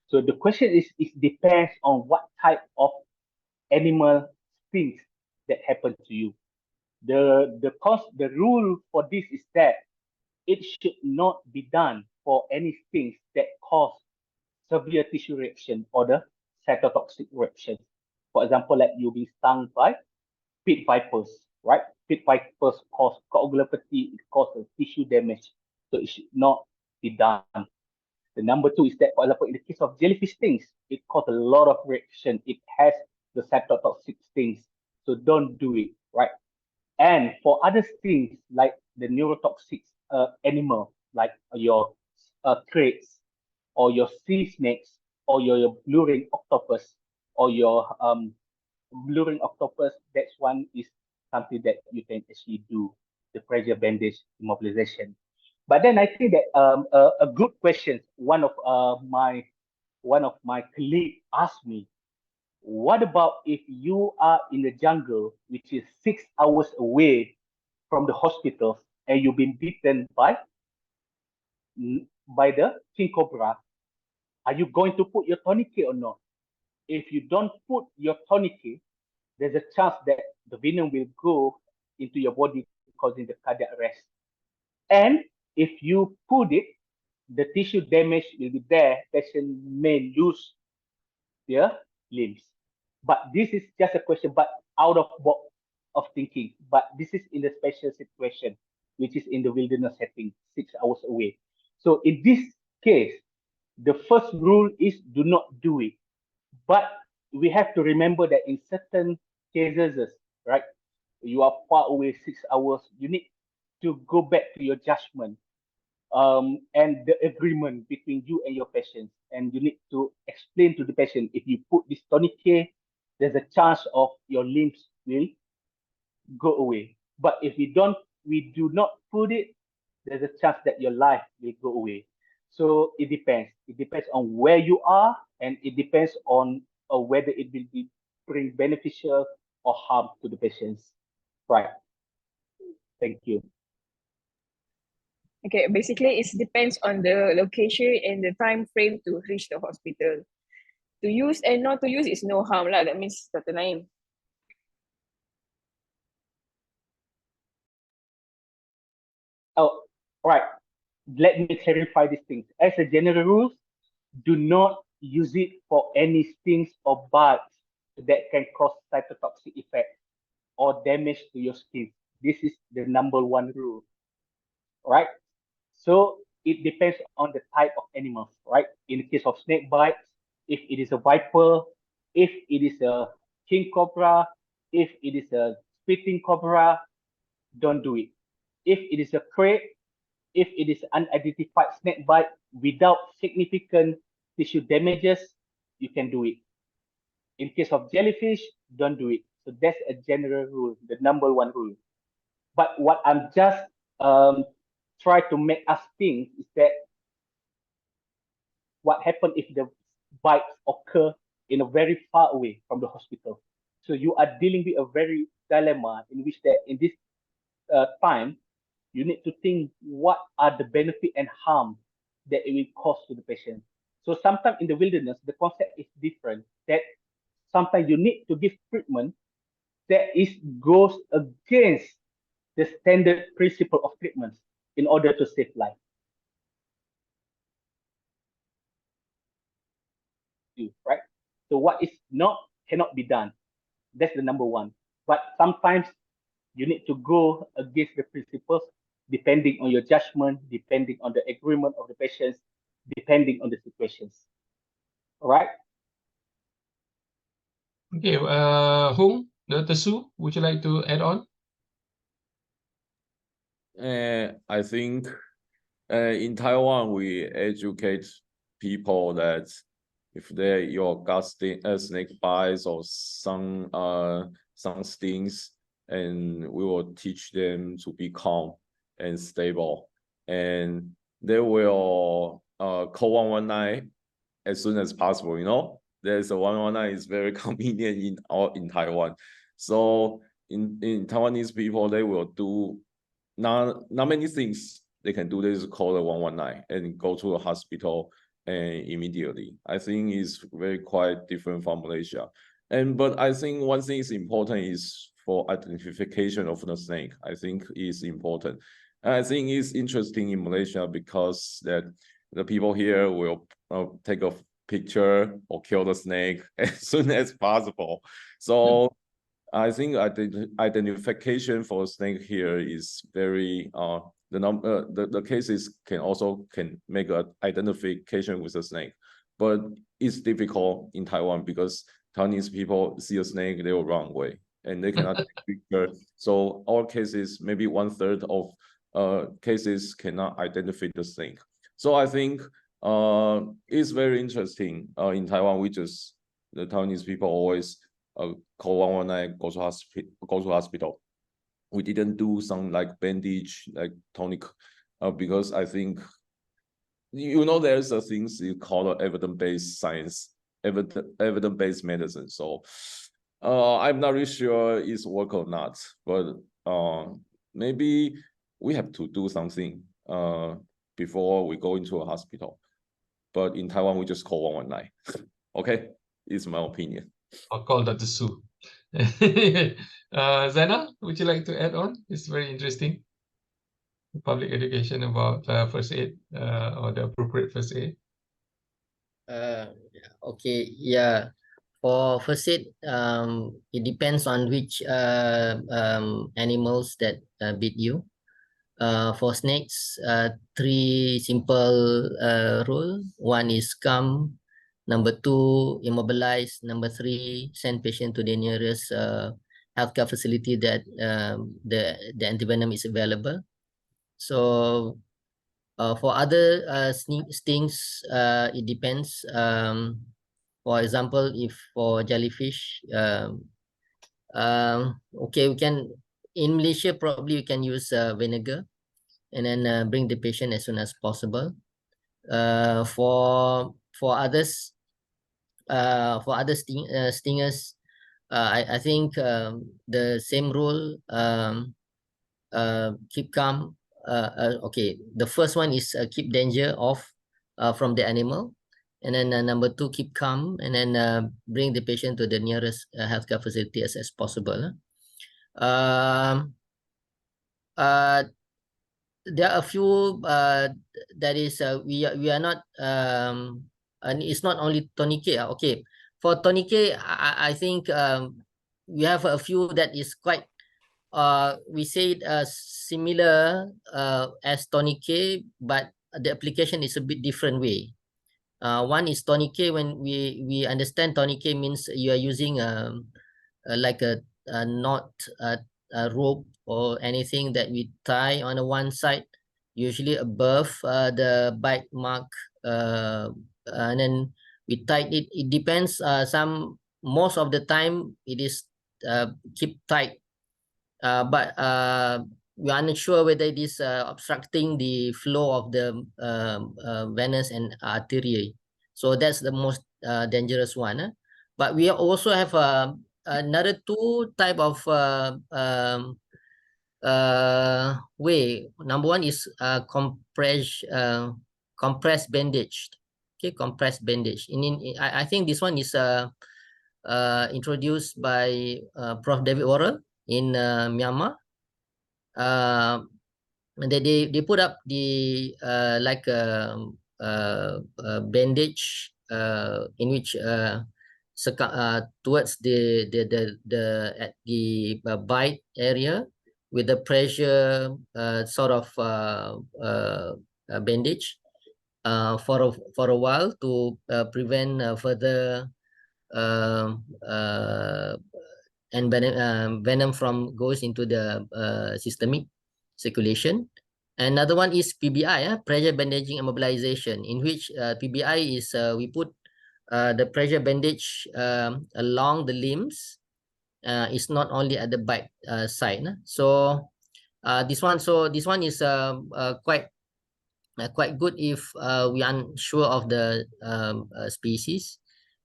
So the question is, it depends on what type of animal stings that happen to you. The rule for this is that it should not be done for any things that cause severe tissue reaction or the cytotoxic reaction. For example, like you being stung by pit vipers, right? Pit vipers cause coagulopathy, it causes tissue damage. So it should not be done. The number two is that, for example, in the case of jellyfish stings, it causes a lot of reaction. It has the cytotoxic stings. So don't do it, right? And for other things like the neurotoxic animal, like your crates or your sea snakes or your blue ring octopus or your blue ring octopus, that's one is something that you can actually do, the pressure bandage immobilization. But then I think that a good question, one of my colleagues asked me, what about if you are in the jungle, which is 6 hours away from the hospitals, and you've been bitten by the king cobra? Are you going to put your tourniquet or not? If you don't put your tourniquet, there's a chance that the venom will go into your body, causing the cardiac arrest. And if you put it, the tissue damage will be there. Patient may lose their limbs. But this is just a question, but out of box of thinking. But this is in the special situation, which is in the wilderness setting, 6 hours away. So in this case, the first rule is do not do it. But we have to remember that in certain cases, right, you are far away 6 hours, you need to go back to your judgment and the agreement between you and your patient. And you need to explain to the patient, if you put this tourniquet, there's a chance of your limbs will go away. But if we do not put it, there's a chance that your life will go away. So it depends. It depends on where you are, and it depends on whether it will bring beneficial or harm to the patients. Right. Thank you. Okay, basically it depends on the location and the time frame to reach the hospital. To use and not to use is no harm lah. That means kata lain. Oh, right. Let me clarify these things. As a general rule, do not use it for any stings or bites that can cause cytotoxic effect or damage to your skin. This is the number one rule, right? So it depends on the type of animals, right? In the case of snake bites, if it is a viper, if it is a king cobra, if it is a spitting cobra, don't do it. If it is a crate, if it is unidentified snake bite without significant tissue damages, you can do it. In case of jellyfish, don't do it. So that's a general rule, the number one rule. But what I'm just try to make us think is that what happens if the bites occur in a very far away from the hospital. So you are dealing with a very dilemma in which that in this time, you need to think what are the benefit and harm that it will cause to the patient. So sometimes in the wilderness, the concept is different, that sometimes you need to give treatment that goes against the standard principle of treatments in order to save life. Right? So what is not cannot be done. That's the number one. But sometimes you need to go against the principles depending on your judgment, depending on the agreement of the patients, depending on the situations. All right? Okay, Hung, Dr. Su, would you like to add on? I think in Taiwan, we educate people that if your gut snake bites or some stings, and we will teach them to be calm and stable, and they will call 119 as soon as possible. You know, there's a 119 is very convenient in Taiwan. So in Taiwanese people, they will do not many things they can do. They just call the 119 and go to a hospital and immediately. I think it's very quite different from Malaysia. But I think one thing is important is for identification of the snake. I think is important. And I think it's interesting in Malaysia because that the people here will take a picture or kill the snake as soon as possible. So I think identification for snake here is very the cases can make an identification with a snake, but it's difficult in Taiwan because Taiwanese people see a snake, they will run away and they cannot take a picture. So our cases, maybe 1/3 of cases cannot identify the snake. So I think it's very interesting. In Taiwan, the Taiwanese people always call 119, go to hospital. We didn't do some like bandage, like tonic, because I think, there's a things called evidence-based science, evidence-based medicine. So I'm not really sure it's work or not, but maybe we have to do something before we go into a hospital. But in Taiwan, we just call 119. Okay, it's my opinion. I'll call Dr. Su. Zena, would you like to add on? It's very interesting. Public education about first aid or the appropriate first aid. Okay, yeah. For first aid, it depends on which animals that bit you. For snakes, 3 simple rule. 1 is calm. Number 2, immobilize. Number 3, send patient to the nearest healthcare facility that the antivenom is available. So for other stings, it depends. For example, if for jellyfish, okay, we can, in Malaysia, probably we can use vinegar and then bring the patient as soon as possible. For others, stingers, I think the same rule, keep calm. Okay, the first one is keep danger off from the animal. And then number 2, keep calm, and then bring the patient to the nearest healthcare facility as possible. There are a few that is we are not and it's not only tourniquet. Okay, for tourniquet, I think we have a few that is quite we say it similar as tourniquet, but the application is a bit different way. One is tourniquet. When we understand tourniquet means you are using like a knot, a rope or anything that we tie on the one side, usually above the bite mark, and then we tied it. It depends. Most of the time it is keep tight, but we are not sure whether it is obstructing the flow of the venous and artery. So that's the most dangerous one. But we also have another 2 type of way. Number 1 is compressed bandage. Okay, compressed bandage. I think this one is introduced by Prof. David Worrell in Myanmar. They put up the like a bandage in which towards the bite area with the pressure sort of bandage for a while to prevent further and venom from goes into the systemic circulation. Another one is PBI, pressure bandaging immobilization, in which PBI is we put the pressure bandage along the limbs. It's not only at the bite side. So this one is quite good if we are unsure of the species,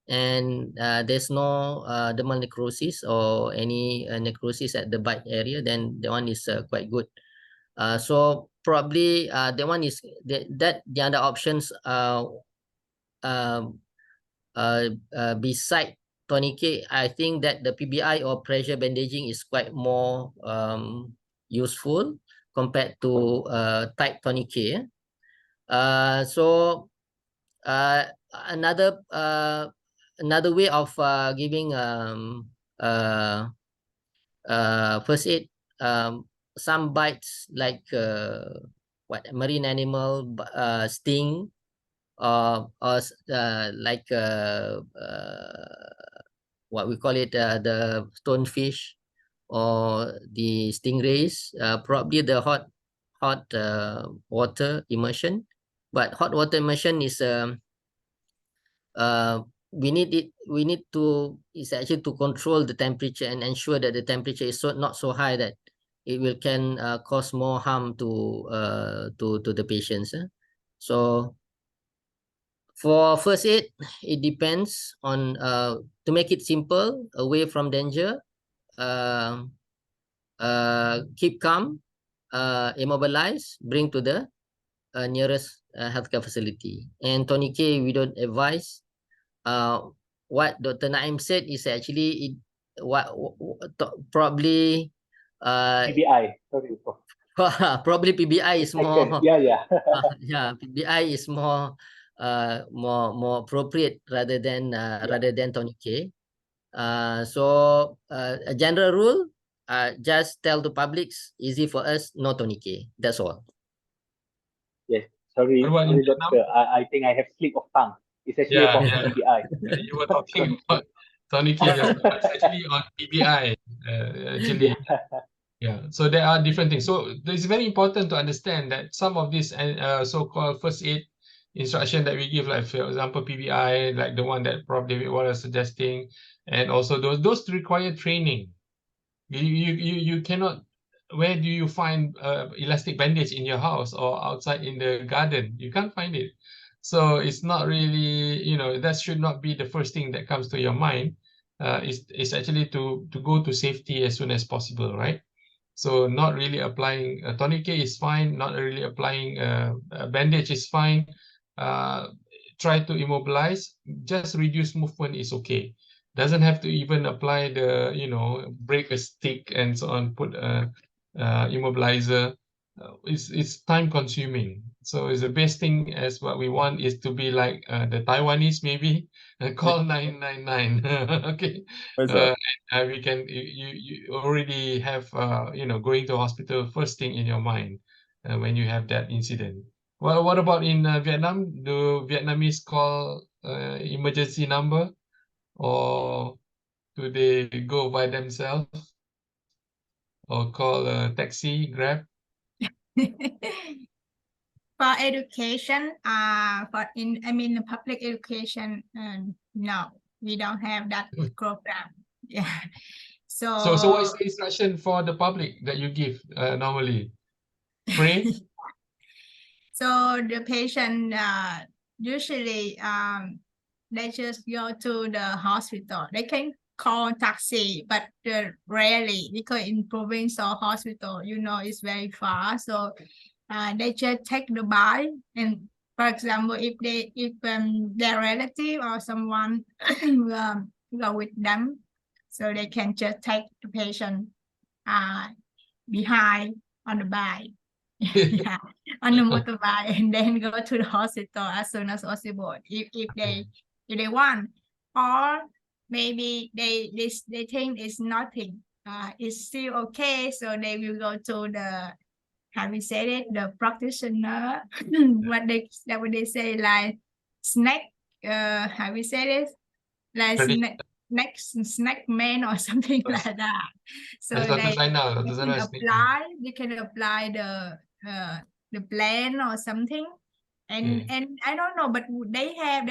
and there's no dermal necrosis or any necrosis at the bite area, then the one is quite good. So probably the one is the other options beside tourniquet. I think that the PBI or pressure bandaging is quite more useful compared to tight tourniquet. So another way of giving first aid, some bites like what marine animal sting, or like what we call it, the stonefish or the stingrays, probably the hot water immersion. But hot water immersion is we need to is actually to control the temperature and ensure that the temperature is not so high that it can cause more harm to the patients. So for first aid, it depends on to make it simple, away from danger, keep calm, immobilize, bring to the nearest healthcare facility. And tourniquet, we don't advise. What Dr. Naim said is actually probably PBI. Sorry. probably PBI is more Yeah. yeah, PBI is more appropriate rather than tourniquet. So a general rule, just tell the publics, easy for us, no tourniquet. That's all. Yes. Sorry, What about in doctor. I think I have slip of tongue. It's actually about PBI. You were talking about tourniquet just now. It's actually on PBI. Actually, yeah. So there are different things. So it's very important to understand that some of these so-called first aid instruction that we give, like for example PBI, like the one that Prof. David was suggesting, and also those require training. You cannot. Where do you find elastic bandage in your house or outside in the garden? You can't find it. So it's not really, that should not be the first thing that comes to your mind. It's actually to go to safety as soon as possible, right? So not really applying a tourniquet is fine. Not really applying a bandage is fine. Try to immobilize. Just reduce movement is okay. Doesn't have to even apply the, break a stick and so on, put a immobilizer. It's time consuming. So it's the best thing as what we want is to be like the Taiwanese maybe, call 999. Okay. We can, you already have, going to hospital first thing in your mind when you have that incident. Well, what about in Vietnam? Do Vietnamese call emergency number, or do they go by themselves or call a taxi, Grab? For education, public education, no, we don't have that program. Yeah. So what is the instruction for the public that you give normally? Pray? So the patient usually they just go to the hospital. They can call taxi, but rarely, because in province or hospital, it's very far. So they just take the bike, and for example, if their relative or someone go with them, so they can just take the patient behind on the bike. Yeah, on the motorbike, and then go to the hospital as soon as possible if they want, or maybe they think it's nothing, it's still okay, so they will go to the, how we say it, the practitioner. what they say, like snack, how we say it, like snack man or something like that. So they can apply the plan or something, and I don't know, but they have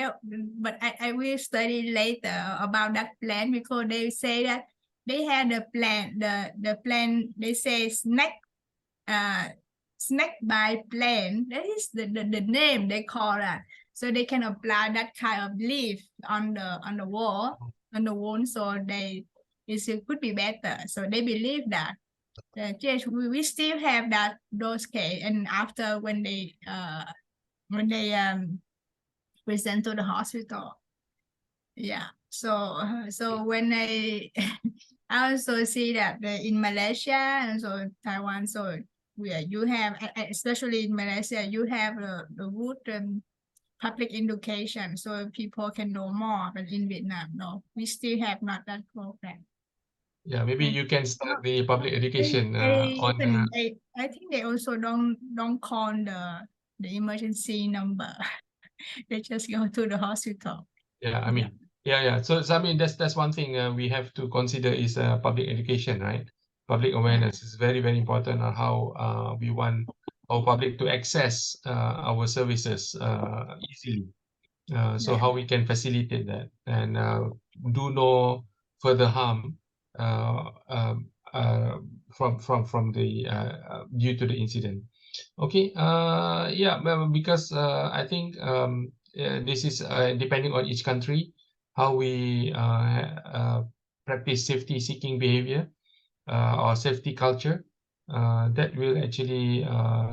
but I will study later about that plan, because they say that they have the plan, the plan, they say snack by plan. That is the name they call that. So they can apply that kind of leaf on the wall, on the wall, so it could be better. So they believe that. Yes, we still have those cases, and after when they present to the hospital. Yeah. So when I I also see that in Malaysia and so Taiwan, so where you have, especially in Malaysia, you have the good public education, so people can know more. But in Vietnam, no, we still have not that program. Yeah, maybe you can start the public education on. I think they also don't call the emergency number. They just go to the hospital. Yeah, I mean, yeah. So I mean, that's one thing we have to consider is public education, right? Public awareness is very, very important on how we want our public to access our services easily. So how we can facilitate that and do no further harm from the due to the incident. Okay. Yeah. Because I think this is depending on each country how we practice safety-seeking behavior or safety culture. That will actually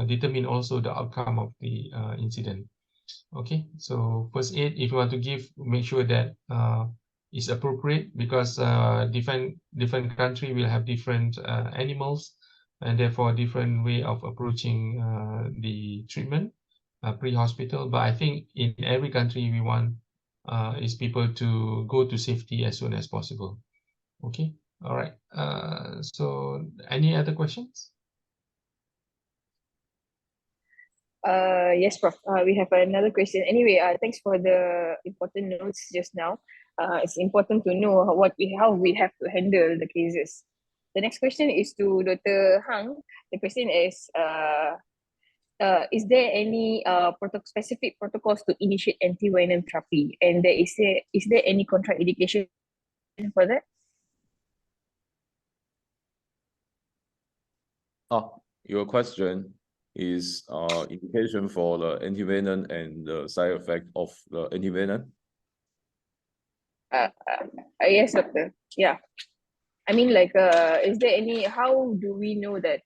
determine also the outcome of the incident. Okay, so first aid, if you want to give, make sure that is appropriate because different country will have different animals and therefore different way of approaching the treatment pre-hospital. But I think in every country we want is people to go to safety as soon as possible. Okay, all right. So any other questions? Yes, Prof. We have another question. Anyway, thanks for the important notes just now. It's important to know how we have to handle the cases. The next question is to Dr. Hang. The question is there any specific protocols to initiate anti-venom therapy? And is there any contraindication for that? Your question is indication for the antivenom and the side effect of the antivenom? Yes, doctor. Yeah. I mean, like, is there any, how do we know that,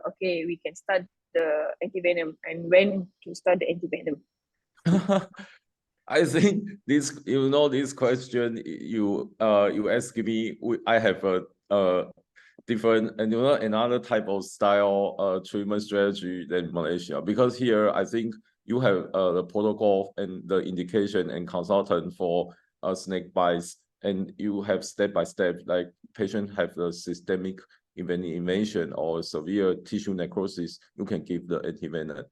okay, we can start the antivenom and when to start the antivenom? I think this, this question you ask me, I have a different and another type of style treatment strategy than Malaysia, because here I think you have the protocol and the indication and consultant for snake bites, and you have step by step, like patient have the systemic invasion or severe tissue necrosis, you can give the antivenom.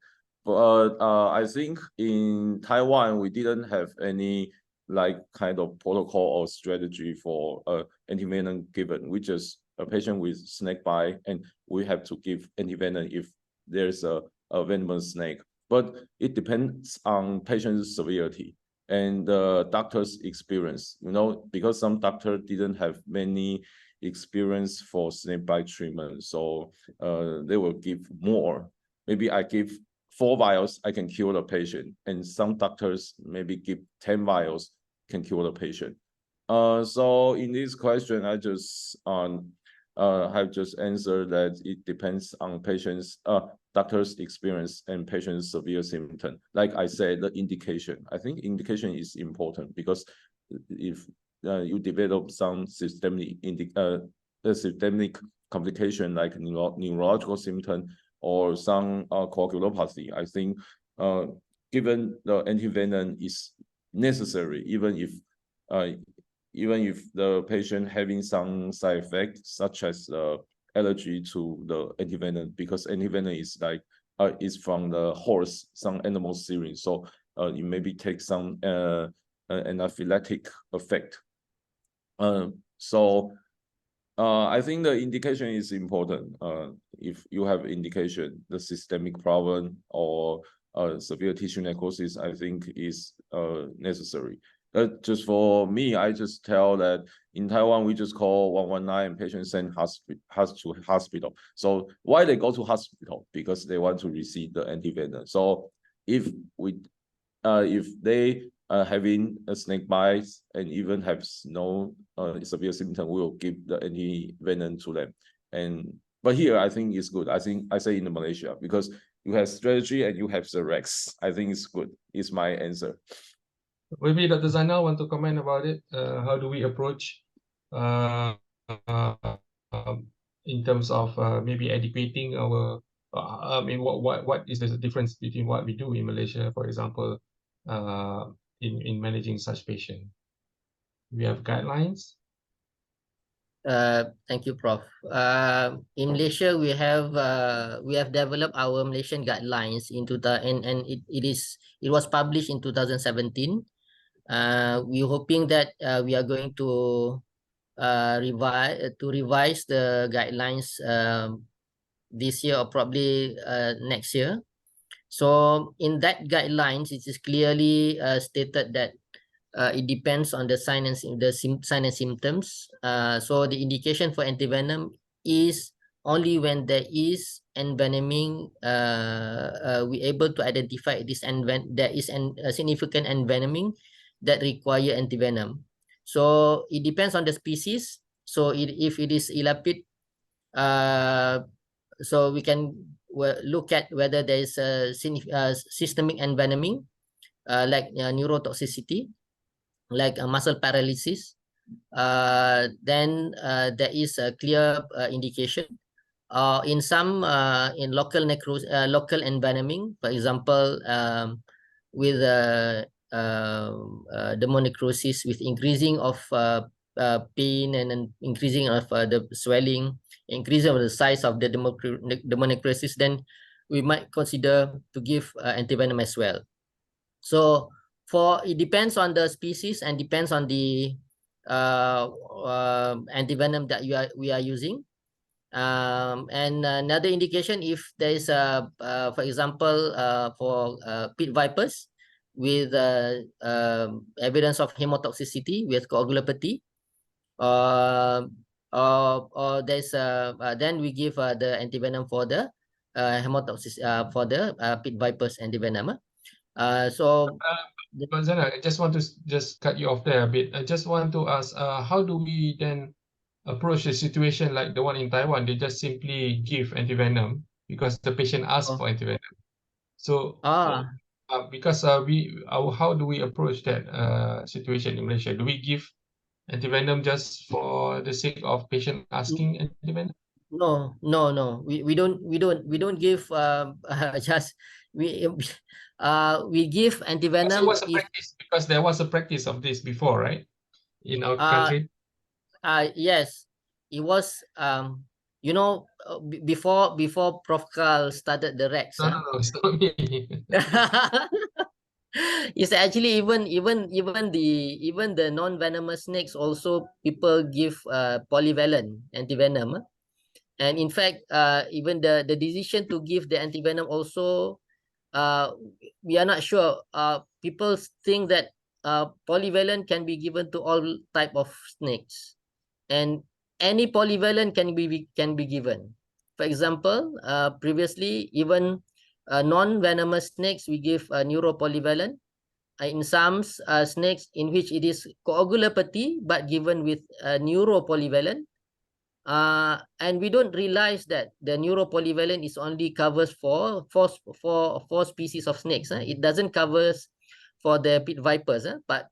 But I think in Taiwan we didn't have any like kind of protocol or strategy for antivenom given. We just a patient with snake bite and we have to give antivenom if there's a venomous snake. But it depends on patient's severity and the doctor's experience, because some doctor didn't have many experience for snake bite treatment, so they will give more. Maybe I give 4 vials, I can cure the patient, and some doctors maybe give 10 vials, can cure the patient. So in this question, I just have just answered that it depends on patient's doctor's experience and patient's severe symptom. Like I said, the indication. I think indication is important because if you develop some systemic complication like neurological symptom or some coagulopathy, I think given the antivenom is necessary, even if the patient having some side effect such as allergy to the antivenom, because antivenom is like is from the horse, some animal serum, so it maybe take some anaphylactic effect. So I think the indication is important. If you have indication, the systemic problem or severe tissue necrosis, I think is necessary. Just for me, I just tell that in Taiwan, we just call 119 and patient sent to hospital. So why they go to hospital? Because they want to receive the antivenom. So if they having a snake bites and even have no severe symptom, we will give the antivenom to them. But here I think it's good. I say in Malaysia, because you have strategy and you have the recs. I think it's good. It's my answer. Maybe Dr. Zainal want to comment about it. How do we approach in terms of maybe educating our I mean, what is the difference between what we do in Malaysia, for example, in managing such patient? We have guidelines. Thank you, Prof. In Malaysia, we have developed our Malaysian guidelines and it was published in 2017. We're hoping that we are going to revise the guidelines this year or probably next year. So in that guidelines, it is clearly stated that it depends on the sign and symptoms. So the indication for antivenom is only when there is envenoming. We able to identify there is a significant envenoming that require antivenom. So it depends on the species. So if it is elapid, so we can look at whether there is a systemic envenoming, like neurotoxicity, like muscle paralysis. Then there is a clear indication. In some in local envenoming, for example, with dermonecrosis, with increasing of pain and increasing of the swelling, increasing of the size of the dermonecrosis, then we might consider to give antivenom as well. So it depends on the species and depends on the antivenom that we are using. And another indication, if there is for example, for pit vipers with evidence of hemotoxicity with coagulopathy, or there's then we give the antivenom for the hemotoxicity for the pit vipers antivenom. But Zana, I just want to just cut you off there a bit. I just want to ask, how do we then approach a situation like the one in Taiwan? They just simply give antivenom because the patient asked for antivenom. So because how do we approach that situation in Malaysia? Do we give antivenom just for the sake of patient asking antivenom? No. We don't give just we give antivenom. It was a practice because there was a practice of this before, right? In our country. Yes, it was. You know, before Prof. Carl started the Rex. No, it's not me. It's actually even the non-venomous snakes also people give polyvalent antivenom. And in fact, even the decision to give the antivenom also, we are not sure. People think that polyvalent can be given to all type of snakes, and any polyvalent can be given. For example, previously even non-venomous snakes we give neuropolyvalent. In some snakes in which it is coagulopathy but given with neuropolyvalent. And we don't realize that the neuropolyvalent is only covers for four species of snakes. It doesn't covers for the pit vipers. But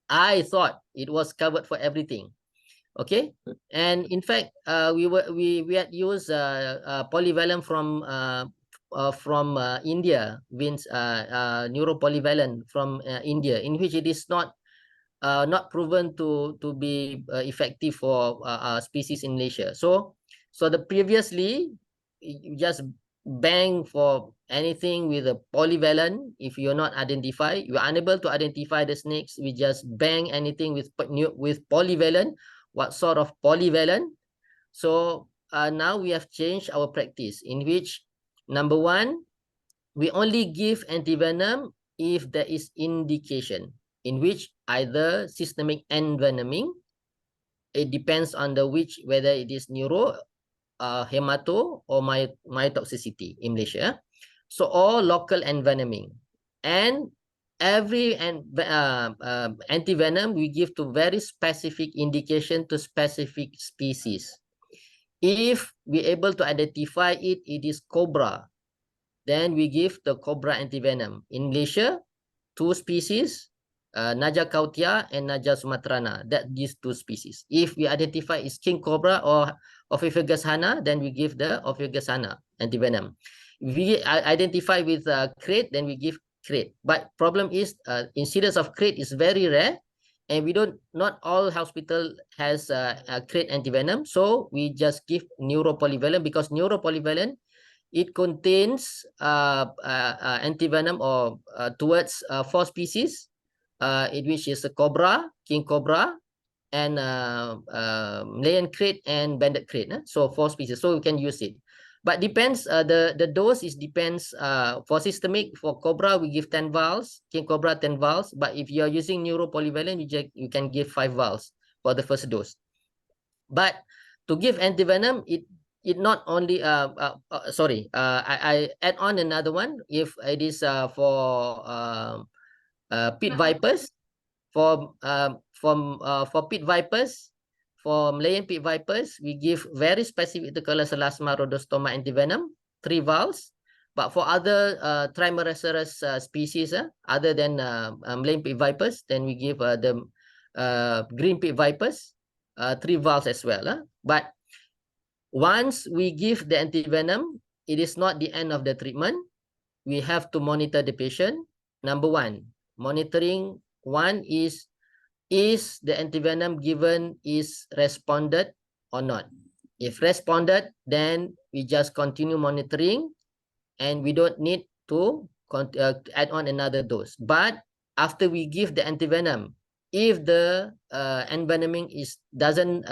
I thought it was covered for everything. Okay, and in fact, we had used polyvalent from India, means neuropolyvalent from India, in which it is not proven to be effective for species in Malaysia. So the previously you just bang for anything with a polyvalent. If you're not identified, you are unable to identify the snakes, we just bang anything with polyvalent. What sort of polyvalent? So now we have changed our practice, in which number one, we only give antivenom if there is indication, in which either systemic envenoming, it depends on whether it is neuro, hemato, or myotoxicity in Malaysia. So all local envenoming, and every antivenom we give to very specific indication to specific species. If we able to identify it is cobra, then we give the cobra antivenom. In Malaysia, 2 species, Naja cautia and Naja sumatrana. That these two species. If we identify is king cobra or Ophiophagus hana, then we give the Ophiophagus hana antivenom. If we identify with crate, then we give crate. But problem is incidence of crate is very rare, and not all hospital has a crate antivenom. So we just give neuropolyvalent, because neuropolyvalent, it contains antivenom or towards 4 species, which is a cobra, king cobra, and Malayan crate and banded crate. So 4 species. So we can use it. But depends, the dose is depends. For systemic, for cobra, we give 10 vials, king cobra 10 vials. But if you are using neuropolyvalent, you can give 5 vials for the first dose. But to give antivenom, it not only I add on another one. If it is for pit vipers, for pit vipers, for Malayan pit vipers, we give very specific to Colasalasma rhodostoma antivenom, 3 vials. But for other Trimeresurus species, other than Malayan pit vipers, then we give the green pit vipers 3 vials as well. But once we give the antivenom, it is not the end of the treatment. We have to monitor the patient. Number 1, monitoring one is the antivenom given is responded or not. If responded, then we just continue monitoring, and we don't need to add on another dose. But after we give the antivenom, if the envenoming doesn't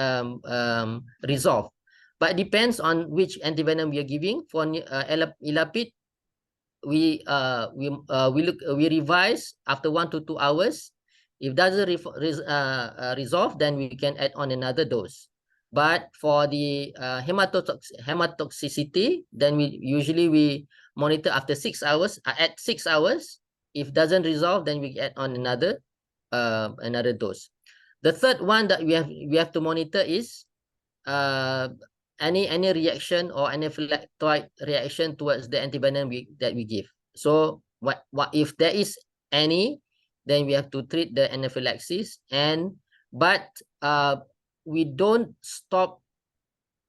resolve, but depends on which antivenom we are giving. For Elapid, we revise after 1 to 2 hours. If doesn't resolve, then we can add on another dose. But for the hematotoxicity, then we usually monitor after 6 hours. At 6 hours, if doesn't resolve, then we add on another dose. The third one that we have to monitor is any reaction or anaphylactoid reaction towards the antivenom that we give. So what if there is any, then we have to treat the anaphylaxis, but we don't stop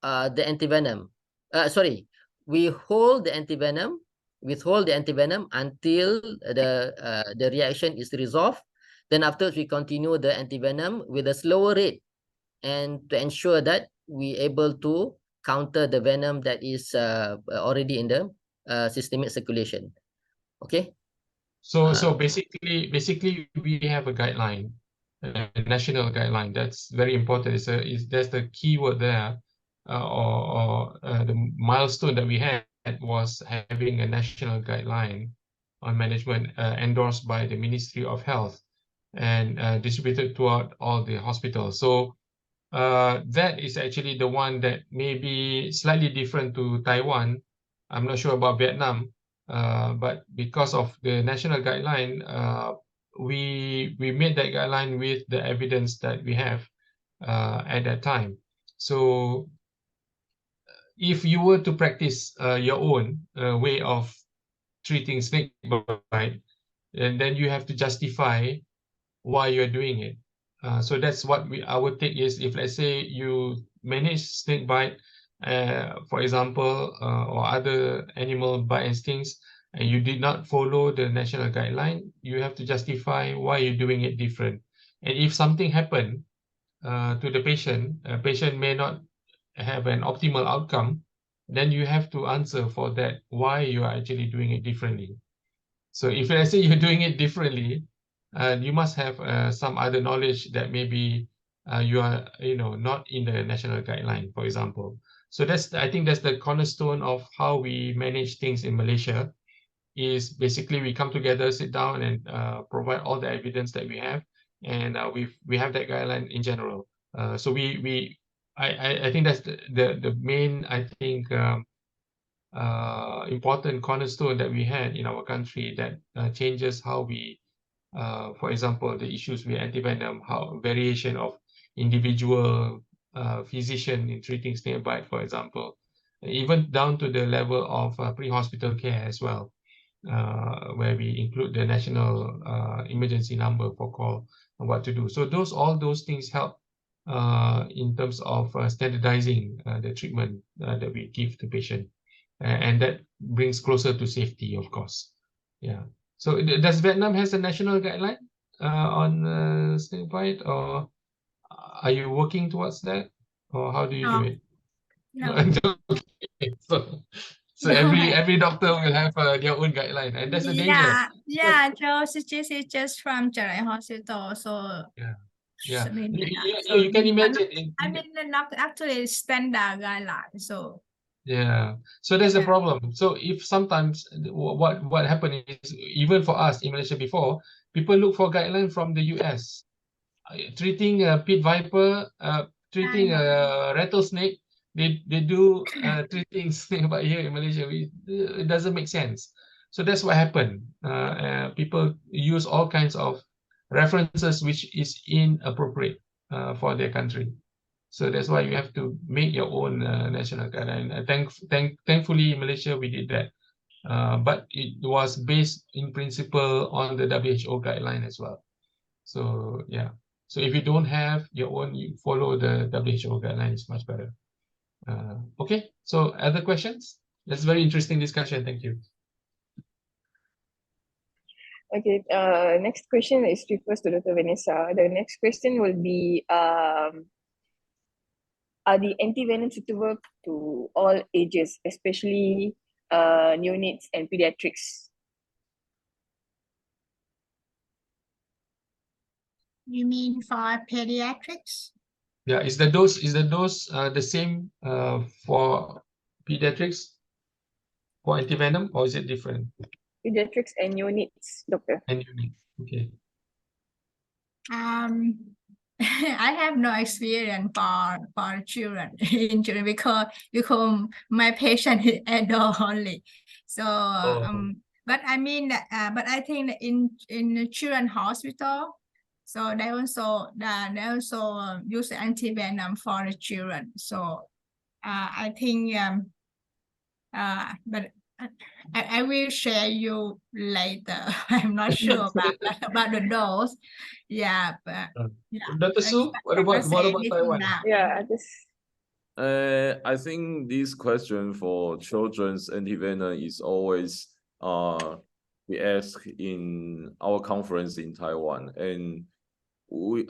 the antivenom. We withhold the antivenom until the reaction is resolved. Then afterwards, we continue the antivenom with a slower rate, and to ensure that we able to counter the venom that is already in the systemic circulation. Okay. So basically we have a guideline, a national guideline. That's very important. That's the key word there, the milestone that we had was having a national guideline on management endorsed by the Ministry of Health and distributed throughout all the hospitals. So that is actually the one that may be slightly different to Taiwan. I'm not sure about Vietnam, but because of the national guideline, we made that guideline with the evidence that we have at that time. So if you were to practice your own way of treating snake bite, and then you have to justify why you're doing it. So that's what our take is. If let's say you manage snake bite, for example, or other animal bite instincts, and you did not follow the national guideline, you have to justify why you're doing it different. And if something happened to the patient, patient may not have an optimal outcome, then you have to answer for that, why you are actually doing it differently. So if let's say you're doing it differently, you must have some other knowledge that maybe you are, not in the national guideline, for example. So I think that's the cornerstone of how we manage things in Malaysia. Is basically we come together, sit down, and provide all the evidence that we have, and we have that guideline in general. So I think that's the main, I think, important cornerstone that we had in our country that changes how we, for example, the issues with antivenom, how variation of individual physician in treating snakebite, for example, even down to the level of pre-hospital care as well. where we include the national emergency number for call and what to do. So all those things help in terms of standardizing the treatment that we give to patient, and that brings closer to safety, of course. Yeah. So does Vietnam has a national guideline on snake bite, or are you working towards that, or how do you do No. it? No. Okay. So every doctor will have their own guideline, and that's the danger. Yeah, it's just from Chennai Hospital, so Yeah. I mean, You can imagine. I mean, not actually standard guideline, so. Yeah, so there's a problem. So if sometimes what happened is, even for us in Malaysia before, people look for guideline from the US. Treating a pit viper, treating a rattlesnake, they do treating snake, but here in Malaysia it doesn't make sense. So that's what happened. People use all kinds of references which is inappropriate for their country. So that's why you have to make your own national guideline. Thankfully, in Malaysia we did that, but it was based in principle on the WHO guideline as well. So yeah. So if you don't have your own, you follow the WHO guideline, is much better. Okay, so other questions? That's very interesting discussion. Thank you. Okay, next question is refers to Dr. Vanessa. The next question will be, are the antivenom suitable to all ages, especially neonates and pediatrics? You mean for pediatrics? Yeah, is the dose the same for pediatrics for antivenom, or is it different? Pediatrics and neonates, doctor. And unique. Okay. I have no experience for children in children because my patient is adult only. So but I mean but I think that in the children hospital, so they also use antivenom for the children. So I think but I will share you later. I'm not sure about the dose. Yeah, but yeah. Dr. Su, what about Taiwan? Yeah, I think this question for children's antivenom is always we ask in our conference in Taiwan, and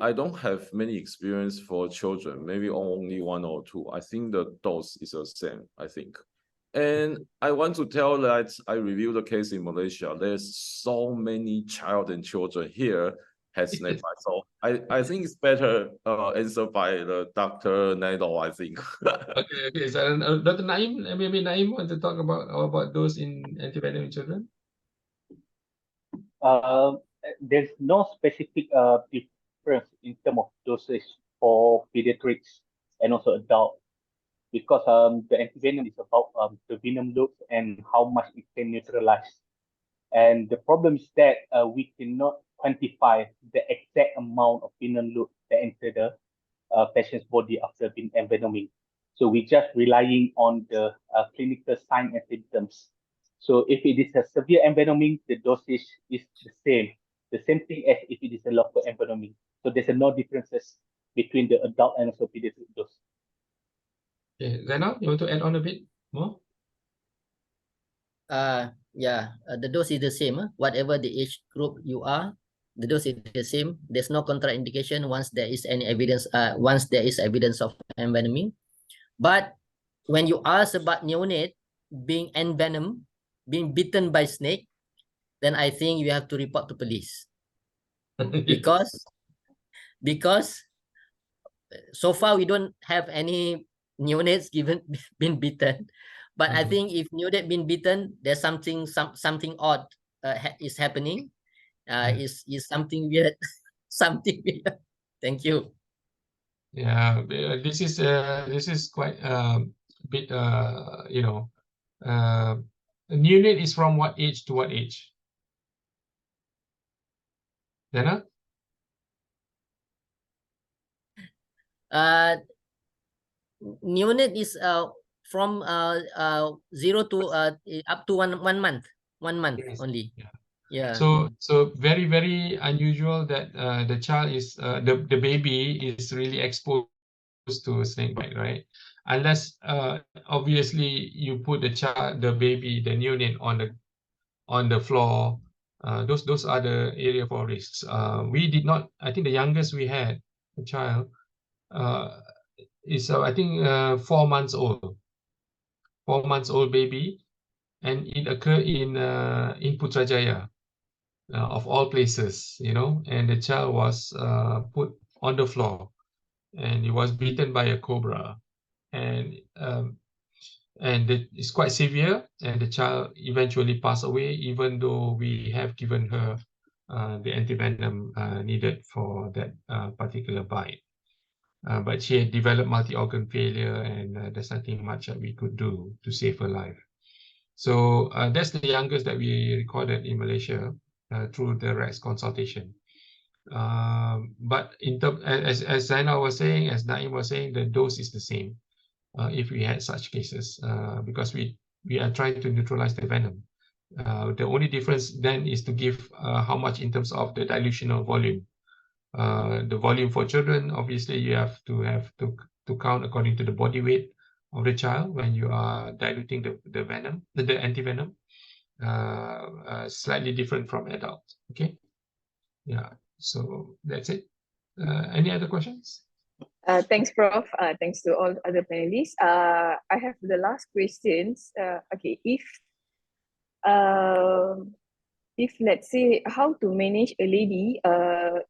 I don't have many experience for children, maybe only one or two. I think the dose is the same, I think. And I want to tell that I reviewed the case in Malaysia. There's so many child and children here has snake bite. So I think it's better answered by the Dr. Nado, I think. Okay. So Dr. Naim, maybe Naim want to talk about those in antivenom in children? There's no specific difference in terms of dosage for pediatrics and also adult, because the antivenom is about the venom load and how much it can neutralize. And the problem is that we cannot quantify the exact amount of venom load that enter the patient's body after being envenoming. So we just relying on the clinical signs and symptoms. So if it is a severe envenoming, the dosage is the same thing as if it is a local envenoming. So there's no differences between the adult and also pediatric dose. Okay, Zainal, you want to add on a bit more? Yeah, the dose is the same. Whatever the age group you are, the dose is the same. There's no contraindication once there is any evidence. Once there is evidence of envenoming, but when you ask about neonate being envenomed, being bitten by snake, then I think you have to report to police because so far we don't have any neonates been bitten. But I think if neonate been bitten, there's something odd is happening. Is something weird, something weird. Thank you. Yeah, this is quite a bit neonate is from what age to what age? Zainal? Neonate is from 0 to up to one month. 1 month Yes. only. Yeah. Yeah. So very, very unusual that the child is the baby is really exposed to snake bite, right? Unless obviously you put the baby, the neonate on the floor. Those are the area for risks. We did not. I think the youngest we had a child is I think 4 months old. 4 months old baby, and it occurred in Putrajaya. Of all places, you know, and the child was put on the floor, and he was bitten by a cobra, and it's quite severe, and the child eventually passed away, even though we have given her the antivenom needed for that particular bite. But she had developed multi-organ failure, and there's nothing much that we could do to save her life. So that's the youngest that we recorded in Malaysia through the REX consultation. But as Zainal was saying, as Naim was saying, the dose is the same if we had such cases because we are trying to neutralize the venom. The only difference then is to give how much in terms of the dilutional volume. The volume for children, obviously, you have to count according to the body weight of the child when you are diluting the venom, the antivenom. Slightly different from adults. Okay. Yeah. So that's it. Any other questions? Thanks, Prof. Thanks to all other panelists. I have the last questions. Okay, if let's say how to manage a lady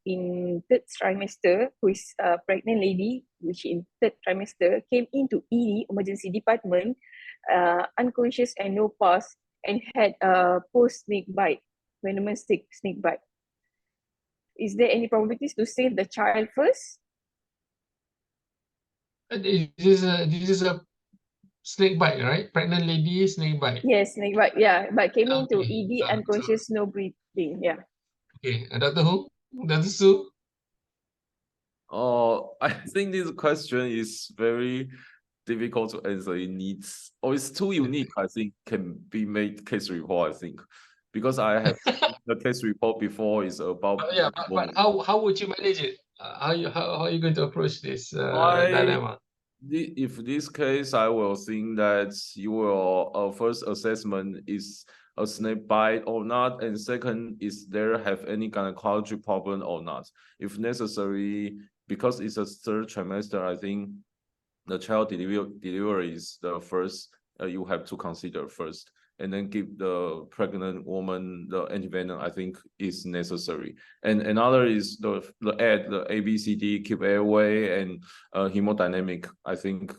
in third trimester who is a pregnant lady, which in third trimester came into ED emergency department, unconscious and no pulse, and had a post snake bite, venomous snake bite. Is there any probabilities to save the child first? This is a snake bite, right? Pregnant lady snake bite. Yes, snake bite. Yeah, but came into Okay. ED unconscious, no breathing. Yeah. Okay. Dr. Who? Dr. Su? I think this question is very difficult to answer. It needs, or it's too unique, I think, can be made case report, I think. Because I have the case report before is about Yeah, but how would you manage it? How are you going to approach this dilemma? If this case, I will think that your first assessment is a snake bite or not, and second, is there have any gynecology problem or not? If necessary, because it's a third trimester, I think the child delivery is the first you have to consider first, and then give the pregnant woman the antivenom, I think is necessary. And another is the ABCD, keep airway, and hemodynamic, I think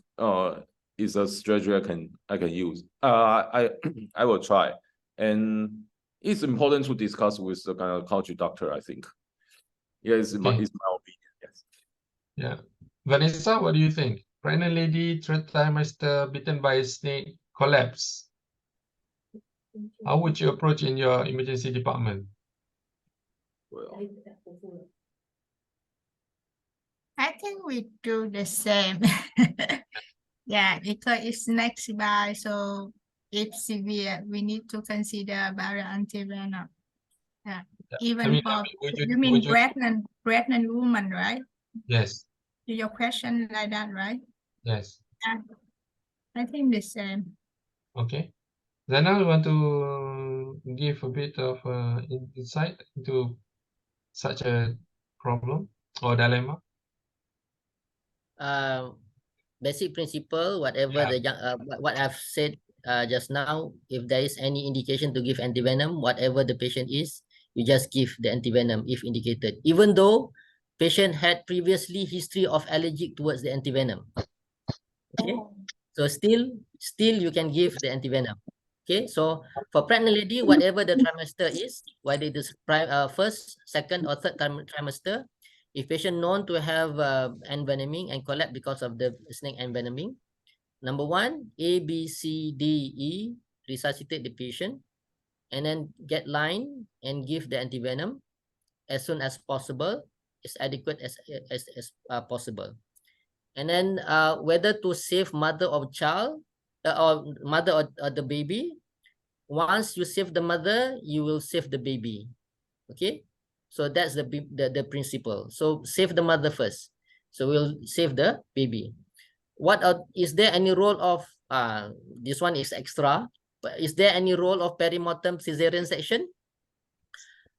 is a strategy I can use. I will try. And it's important to discuss with the gynecology doctor, I think. Yeah, it's my opinion, yes. Yeah. Vanessa, what do you think? Pregnant lady, third trimester, bitten by a snake, collapse. How would you approach in your emergency department? Well, I think we do the same. Yeah, because it's next by, so it's severe. We need to consider about the antivenom. Yeah. Even for you mean pregnant woman, right? Yes. Your question like that, right? Yes. Yeah. I think the same. Okay. Zainal, you want to give a bit of insight into such a problem or dilemma? Basic principle, whatever the what I've said just now, if there is any indication to give antivenom, whatever the patient is, you just give the antivenom if indicated, even though patient had previously history of allergic towards the antivenom. Okay, so still you can give the antivenom. Okay, so for pregnant lady, whatever the trimester is, whether it is first, second, or third trimester, if patient known to have envenoming and collapse because of the snake envenoming, number one, A, B, C, D, E, resuscitate the patient, and then get line and give the antivenom as soon as possible, as adequate as possible. And then whether to save mother or child or mother or the baby, once you save the mother, you will save the baby. Okay, so that's the principle. So save the mother first, so we'll save the baby. What is there any role of this one is extra, but is there any role of perimortem cesarean section?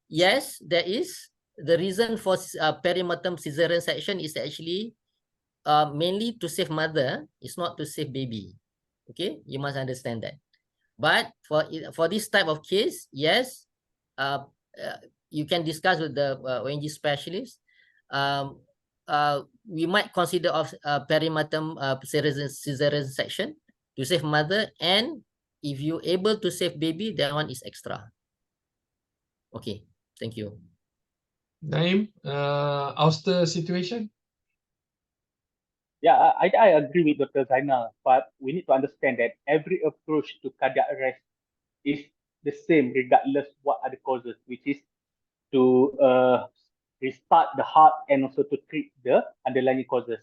Yes, there is. The reason for perimortem cesarean section is actually mainly to save mother. It's not to save baby. Okay, you must understand that. But for this type of case, yes, you can discuss with the ONG specialist. We might consider of perimortem cesarean section to save mother, and if you able to save baby, that one is extra. Okay, thank you. Naim, Auster situation? Yeah, I agree with Dr. Zainal, but we need to understand that every approach to cardiac arrest is the same regardless what are the causes, which is to restart the heart and also to treat the underlying causes.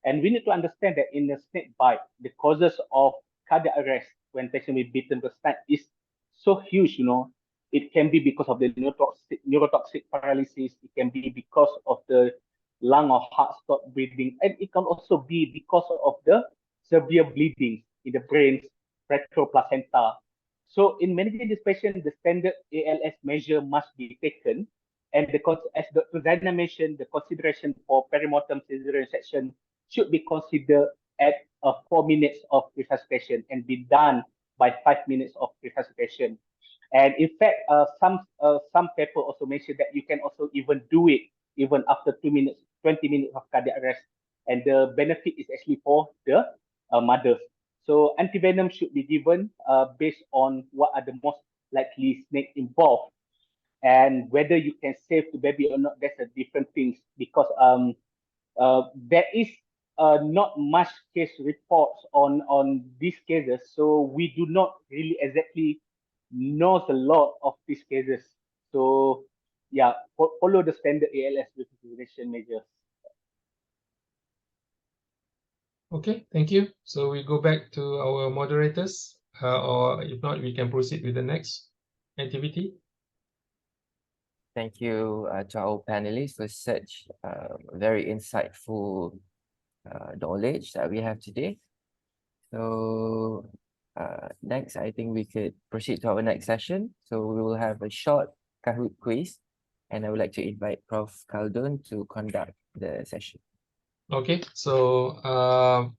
And we need to understand that in a snake bite, the causes of cardiac arrest when patient with bitten per snake is so huge, you know. It can be because of the neurotoxic paralysis. It can be because of the lung or heart stop breathing. And it can also be because of the severe bleeding in the brain's retroplacenta. So in managing this patient, the standard ALS measure must be taken. And as Dr. Zaina mentioned, the consideration for perimortem cesarean section should be considered at 4 minutes of resuscitation and be done by 5 minutes of resuscitation. And in fact, some paper also mentioned that you can also even do it even after 2 minutes, 20 minutes of cardiac arrest. And the benefit is actually for the mothers. So antivenom should be given based on what are the most likely snake involved. And whether you can save the baby or not, that's a different thing, because there is not much case reports on these cases, so we do not really exactly knows a lot of these cases. So yeah, follow the standard ALS resuscitation measures. Okay, thank you. So we go back to our moderators, or if not, we can proceed with the next activity. Thank you to our panelists for such very insightful knowledge that we have today. So next, I think we could proceed to our next session. So we will have a short Kahoot quiz, and I would like to invite Prof. Khaldun to conduct the session. Okay, so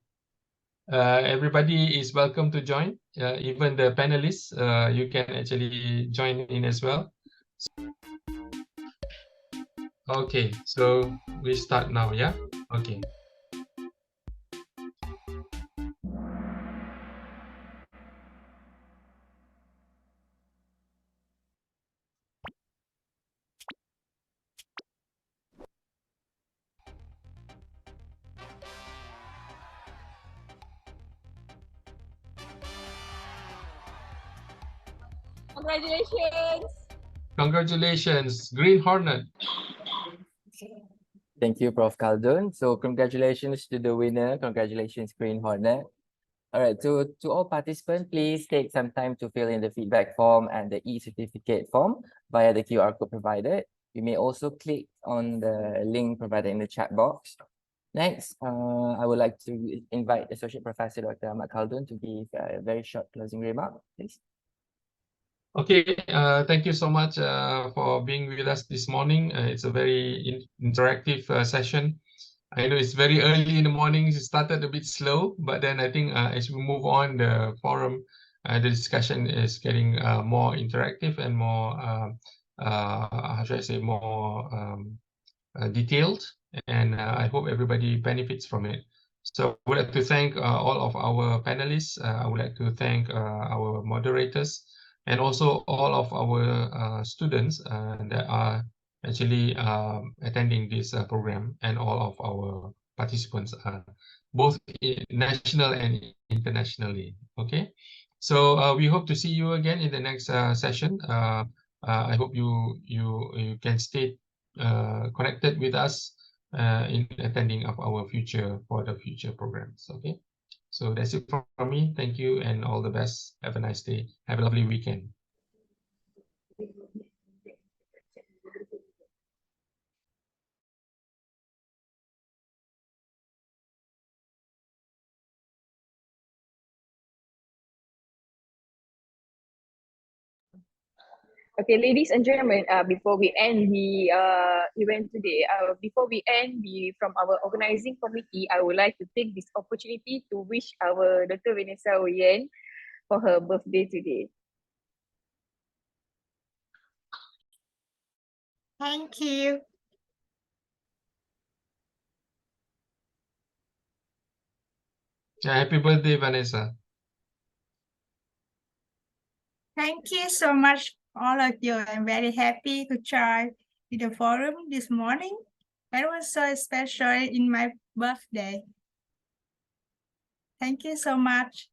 everybody is welcome to join. Even the panelists, you can actually join in as well. Okay, so we start now, yeah? Okay. Congratulations. Congratulations, Green Hornet. Thank you, Prof. Khaldun. So congratulations to the winner. Congratulations, Green Hornet. All right, to all participants, please take some time to fill in the feedback form and the e-certificate form via the QR code provided. You may also click on the link provided in the chat box. Next, I would like to invite Associate Professor Dr. Ahmad Khaldun to give a very short closing remark, please. Okay, thank you so much for being with us this morning. It's a very interactive session. I know it's very early in the morning. It started a bit slow, but then I think as we move on, the forum, the discussion is getting more interactive and more, how should I say, more detailed. And I hope everybody benefits from it. So I would like to thank all of our panelists. I would like to thank our moderators, and also all of our students that are actually attending this program, and all of our participants, both national and internationally. Okay, so we hope to see you again in the next session. I hope you can stay connected with us in attending of our future programs. Okay, So that's it from me. Thank you and all the best. Have a nice day. Have a lovely weekend. Okay, ladies and gentlemen, before we end the event today, from our organizing committee, I would like to take this opportunity to wish our Dr. Vanessa Oyen for her birthday today. Thank you. Yeah, happy birthday, Vanessa. Thank you so much, all of you. I'm very happy to join the forum this morning. It was so special in my birthday. Thank you so much.